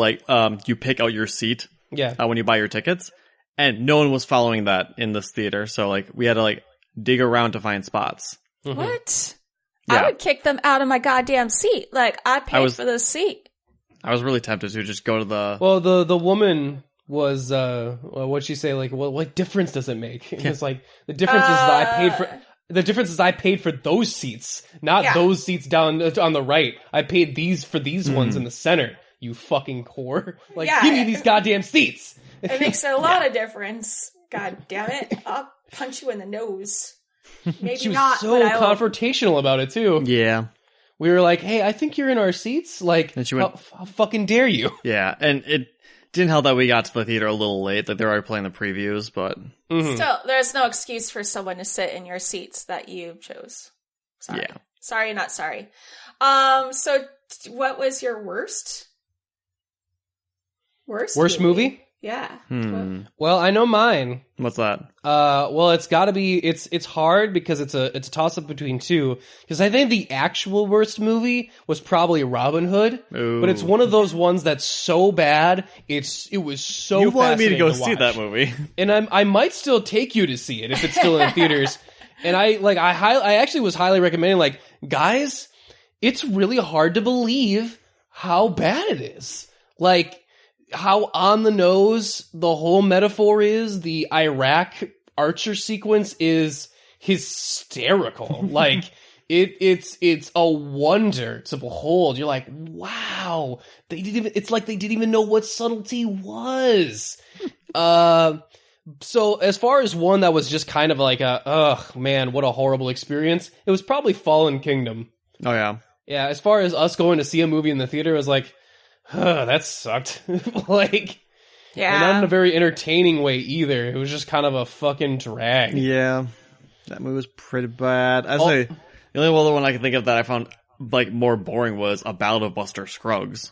you pick out your seat. Yeah. When you buy your tickets, and no one was following that in this theater, so we had to dig around to find spots. Mm-hmm. What? Yeah. I would kick them out of my goddamn seat. I paid for this seat. I was really tempted to just go to the. Well, the woman was what'd she say? What difference does it make? It's the difference is that I paid for. The difference is I paid for those seats, not those seats down on the right. I paid for these ones in the center. You fucking whore! Give me these goddamn seats. It makes a lot of difference. God damn it! I'll punch you in the nose. Maybe she was not. So confrontational about it too. Yeah. We were like, "Hey, I think you're in our seats." And she went, how fucking dare you? Yeah, and it didn't help that we got to the theater a little late, that they were already playing the previews, but... Still, there's no excuse for someone to sit in your seats that you chose. Sorry. Yeah. Sorry, not sorry. So what was your worst? Worst movie? Yeah. Well, I know mine. What's that? Well, it's got to be. It's hard because it's a toss up between two. Because I think the actual worst movie was probably Robin Hood, but it's one of those ones that's so bad. It was so. You wanted me to go watch. see that movie, and I might still take you to see it if it's still in theaters. And I actually was highly recommending, like, guys, it's really hard to believe how bad it is. Like, how on the nose the whole metaphor is. The Iraq Archer sequence is hysterical. Like, it's a wonder to behold. You're like, wow, it's like they didn't even know what subtlety was. So as far as one that was just kind of like ugh, man, what a horrible experience, it was probably Fallen Kingdom. Oh yeah. Yeah, as far as us going to see a movie in the theater, it was like, that sucked. Like, yeah, and not in a very entertaining way either. It was just kind of a fucking drag. Yeah, that movie was pretty bad. I say the only other one I can think of that I found like more boring was A Ballad of Buster Scruggs.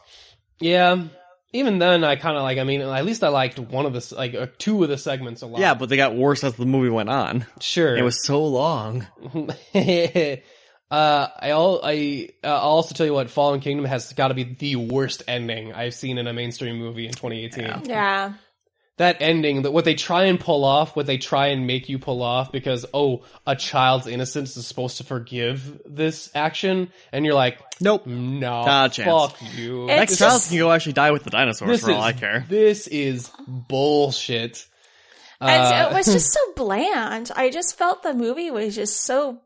Yeah, even then I kind of like. I mean, at least I liked one of the two of the segments a lot. Yeah, but they got worse as the movie went on. Sure, it was so long. I'll also tell you what, Fallen Kingdom has got to be the worst ending I've seen in a mainstream movie in 2018. Yeah. That ending, what they try and pull off, what they try and make you pull off because, a child's innocence is supposed to forgive this action, and you're like, nope. No, not a chance. Fuck you. Next child can go actually die with the dinosaurs for all I care. This is bullshit. And it was just so bland. I just felt the movie was just so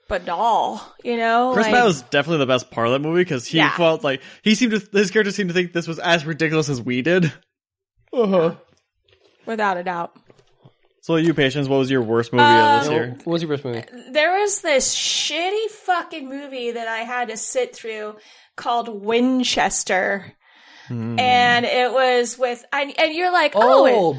banal, you know? Chris Pratt was definitely the best part of that movie because he felt like his character seemed to think this was as ridiculous as we did. Without a doubt. So you, Patience, what was your worst movie of this year? What was your worst movie? There was this shitty fucking movie that I had to sit through called Winchester. And it was with, and you're like,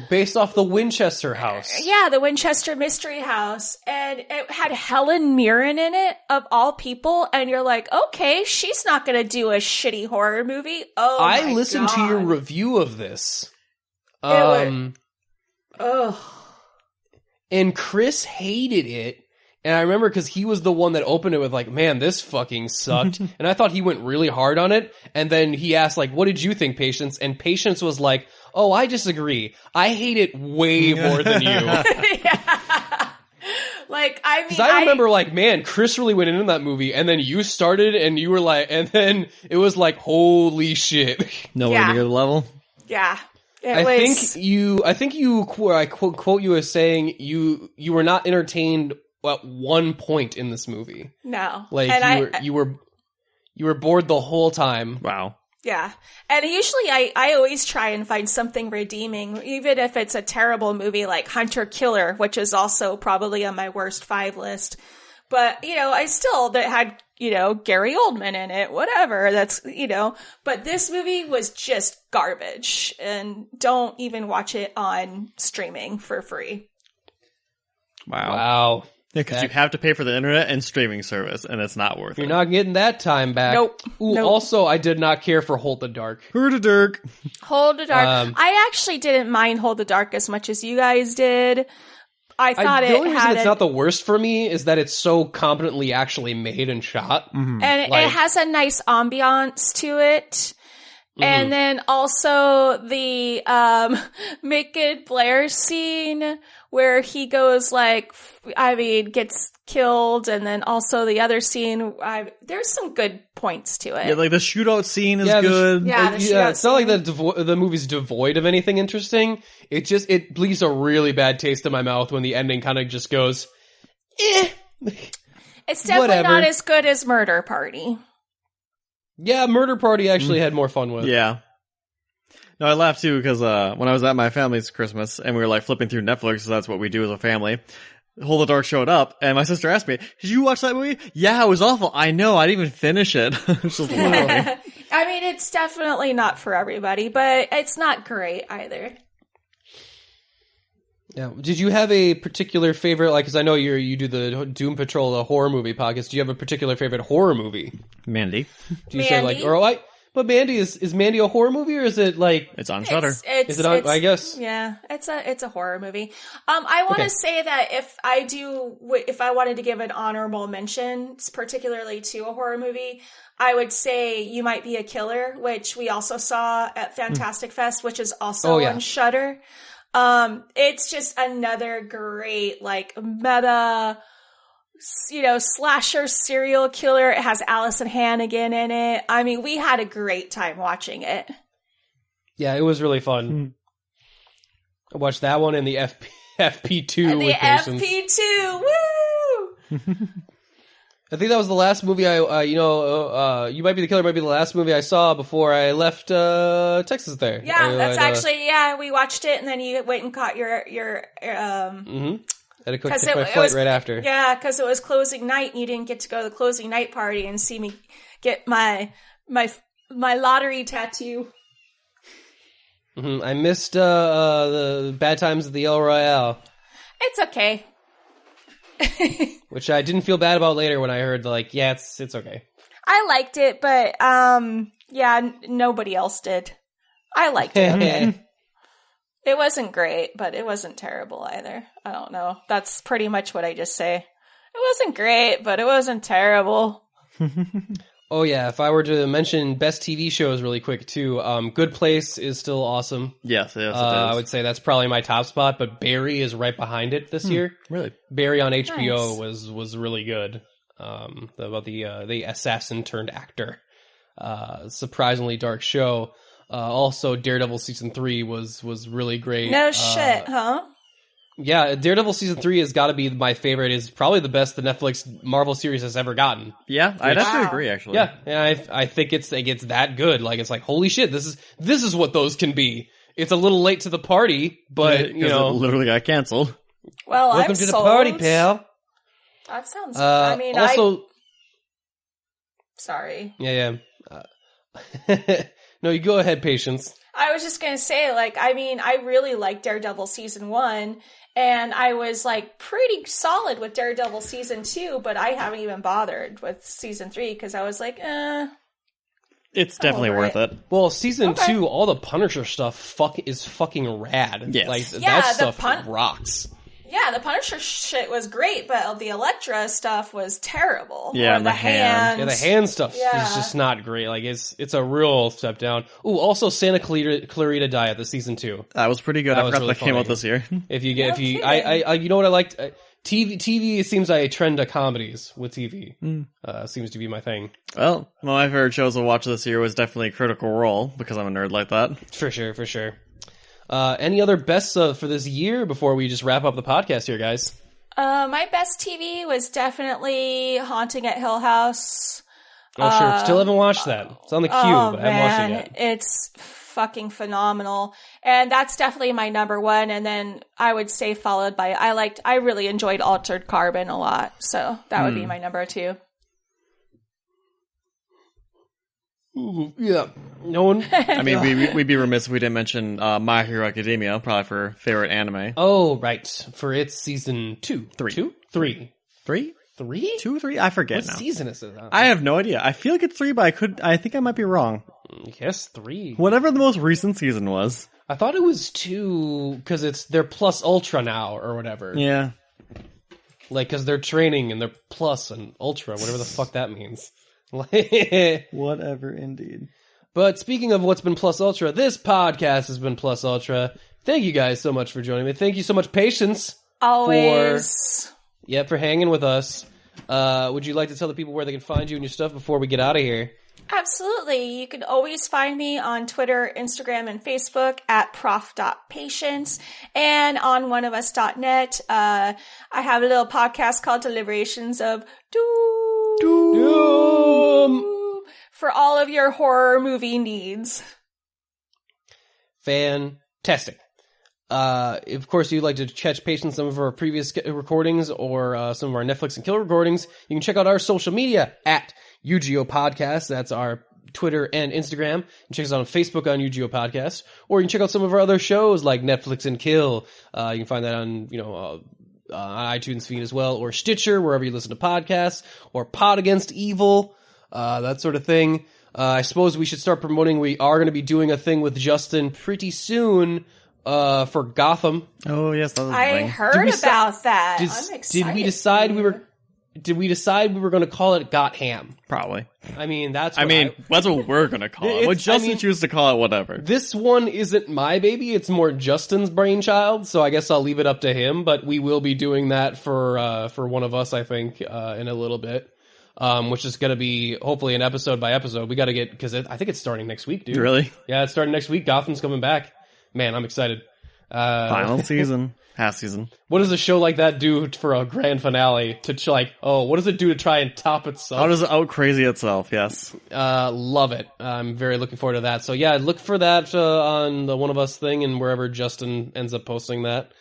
based off the Winchester House. Yeah, the Winchester Mystery House. And it had Helen Mirren in it, of all people. And you're like, okay, she's not going to do a shitty horror movie. I listened to your review of this. And Chris hated it. And I remember because he was the one that opened it with like, man, this fucking sucked. And I thought he went really hard on it. And then he asked like, what did you think, Patience? And Patience was like, oh, I disagree. I hate it way more than you. Yeah. Like, I mean, because I remember like, man, Chris really went into that movie. And then you started and you were like, and then it was like, holy shit. Nowhere near the level. Yeah. I think you, I quote you as saying you were not entertained at one point in this movie. No. Like, and you were bored the whole time. Wow. Yeah. And usually I always try and find something redeeming, even if it's a terrible movie like Hunter Killer, which is also probably on my worst 5 list. But, I still had, Gary Oldman in it, whatever. That's, but this movie was just garbage, and don't even watch it on streaming for free. Wow. Yeah, because you have to pay for the internet and streaming service, and it's not worth it. You're not getting that time back. Nope. Ooh, nope. Also, I did not care for Hold the Dark. Hold the Dark. Hold the Dark. I actually didn't mind Hold the Dark as much as you guys did. I thought the only reason it's not the worst for me is that it's so competently actually made and shot. Mm-hmm. And it has a nice ambiance to it. Mm-hmm. And then also the Macon Blair scene where he goes gets killed, and then also the other scene, there's some good points to it. Yeah, like the shootout scene is good. It's not like the movie's devoid of anything interesting. It leaves a really bad taste in my mouth when the ending kind of just goes, eh. It's definitely not as good as Murder Party. Yeah, Murder Party actually had more fun with. Yeah. No, I laughed too because when I was at my family's Christmas and we were like flipping through Netflix, so that's what we do as a family. Hold the Dark showed up, and my sister asked me, "Did you watch that movie?" Yeah, it was awful. I know. I didn't even finish it. It's just I mean, it's definitely not for everybody, but it's not great either. Yeah. Did you have a particular favorite? Like, because I know you do the Doom Patrol, the horror movie podcast. Do you have a particular favorite horror movie? Mandy. Do you say like, but Mandy is Mandy a horror movie, or is it like it's on Shudder? Is it on? I guess. Yeah, it's a horror movie. I want to say that if I wanted to give an honorable mention, particularly to a horror movie, I would say You Might Be a Killer, which we also saw at Fantastic Fest, which is also on Shudder. It's just another great like meta, slasher serial killer. It has Allison Hannigan in it. I mean, we had a great time watching it. Yeah, it was really fun. I watched that one and the FP2 and with patience. The FP2, woo! I think that was the last movie You Might Be the Killer might be the last movie I saw before I left Texas there. Yeah, that's actually, we watched it and then you went and caught your I had to catch my flight right after. Yeah, because it was closing night and you didn't get to go to the closing night party and see me get my lottery tattoo. I missed the bad times at the El Royale. It's okay. Which I didn't feel bad about later when I heard it's okay. I liked it, but nobody else did. I liked it. Okay. It wasn't great, but it wasn't terrible either. I don't know. That's pretty much what I just say. It wasn't great, but it wasn't terrible. Oh yeah, if I were to mention best TV shows really quick too, Good Place is still awesome. Yes, it is. I would say that's probably my top spot, but Barry is right behind it this year. Really? Barry on HBO was really good. About the assassin turned actor. Surprisingly dark show. Also Daredevil season 3 was really great. No shit, huh? Yeah, Daredevil season 3 has got to be my favorite. Is probably the best the Netflix Marvel series has ever gotten. Yeah, I'd have to agree actually. Yeah, and I think it's that good. Like it's like holy shit, this is what those can be. It's a little late to the party, but it literally got canceled. Well, welcome to the party, pal. That sounds. Sorry. Yeah. No, you go ahead, Patience. I was just going to say, I really liked Daredevil season 1, and I was, pretty solid with Daredevil season 2, but I haven't even bothered with season 3, because I was like, It's definitely worth it. Well, season 2, all the Punisher stuff is fucking rad. Yes. That stuff rocks. Yeah, the Punisher shit was great, but the Elektra stuff was terrible. Yeah, the hand. Yeah, the hand stuff is just not great. Like, it's a real step down. Ooh, also Santa Clarita Diet, the season 2. That was pretty good. I forgot that came out this year. You know what I liked? TV seems like a trend to comedies with TV. Seems to be my thing. Well, one of my favorite shows to watch this year was definitely Critical Role, because I'm a nerd like that. For sure. Any other bests for this year before we just wrap up the podcast here, guys? My best TV was definitely Haunting at Hill House. Oh, sure. Still haven't watched that. It's on the queue, but I haven't watched it yet. It's fucking phenomenal. And that's definitely my number one. And then I would say followed by, I really enjoyed Altered Carbon a lot. So that would be my number 2. Ooh, yeah. No one. I mean, we'd be remiss if we didn't mention My Hero Academia, probably for favorite anime. Oh, right. For its season 2. 3. 3. 3? 3? 2 or 3? I forget what now. What season is it? I have no idea. I feel like it's 3, but I think I might be wrong. Yes, 3. Whatever the most recent season was. I thought it was 2, because they're plus ultra now, or whatever. Yeah. Because they're training, and they're plus and ultra, whatever the fuck that means. Whatever, indeed. But speaking of what's been plus ultra, this podcast has been plus ultra. Thank you guys so much for joining me. Thank you so much, Patience. Always. For hanging with us. Would you like to tell the people where they can find you and your stuff before we get out of here? Absolutely. You can always find me on Twitter, Instagram, and Facebook at prof.patience and on oneofus.net. I have a little podcast called Deliberations of Doom for all of your horror movie needs. Fantastic. Of course, you'd like to catch Patience some of our previous recordings or some of our Netflix and Kill recordings, you can check out our social media at UGO Podcast. That's our Twitter, and Instagram. You can check us out on Facebook on UGO Podcast, or you can check out some of our other shows like Netflix and Kill. You can find that on, iTunes feed as well, or Stitcher, wherever you listen to podcasts, or Pod Against Evil, that sort of thing. I suppose we should start promoting. We are going to be doing a thing with Justin pretty soon, for Gotham. Oh yes, that was I heard about that. I'm excited. Did we decide we were going to call it Got Ham? Probably. I mean, that's what we're going to call it. What Justin chooses to call it, whatever. This one isn't my baby. It's more Justin's brainchild, so I guess I'll leave it up to him, but we will be doing that for one of us, I think, in a little bit. Which is going to be hopefully an episode by episode. We got to get, because I think it's starting next week, dude. Really? Yeah, it's starting next week. Gotham's coming back. Man, I'm excited. Final season. Half season. What does a show like that do for a grand finale? What does it do to try and top itself? How does it out crazy itself? Yes. Love it. I'm very looking forward to that. So yeah, look for that on the One of Us thing and wherever Justin ends up posting that.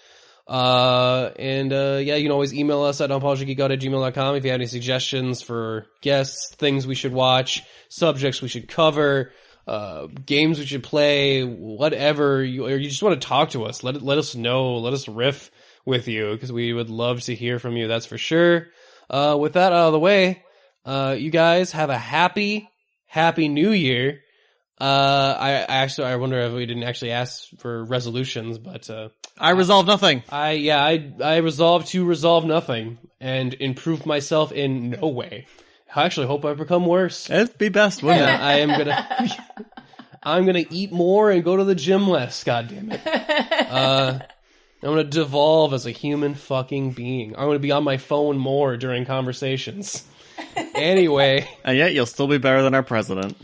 You can always email us at unapologeticgeekout@gmail.com if you have any suggestions for guests, things we should watch, subjects we should cover, games we should play, whatever, or you just want to talk to us. Let us know. Let us riff with you, because we would love to hear from you. That's for sure. With that out of the way, you guys have a happy New Year. I wonder if we didn't actually ask for resolutions, but I resolved nothing. I resolved to resolve nothing and improve myself in no way. I actually hope I become worse. It'd be best, wouldn't it? I'm gonna eat more and go to the gym less. God damn it! I'm gonna devolve as a human fucking being. I'm gonna be on my phone more during conversations. Anyway. And yet you'll still be better than our president.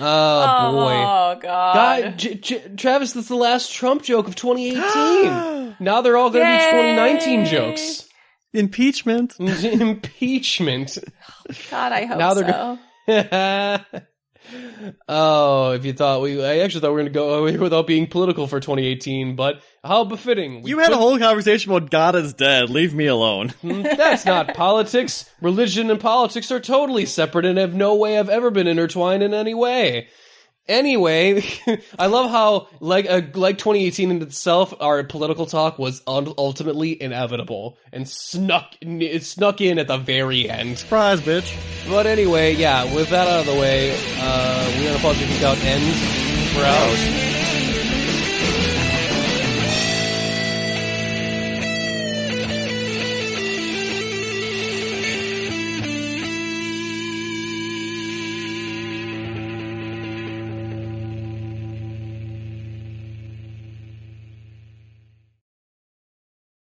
Oh, boy. Oh, God. Travis, that's the last Trump joke of 2018. Now they're all going to be 2019 jokes. Impeachment. Impeachment. God, I hope so. Oh, I actually thought we were going to go away without being political for 2018, but how befitting. You had a whole conversation about God is dead. Leave me alone. That's not politics. Religion and politics are totally separate and have no way have ever been intertwined in any way. Anyway, I love how, like 2018 in itself, our political talk was ultimately inevitable and snuck in at the very end. Surprise, bitch. But anyway, yeah, with that out of the way, we Unapologists Geek Out ends. We're out.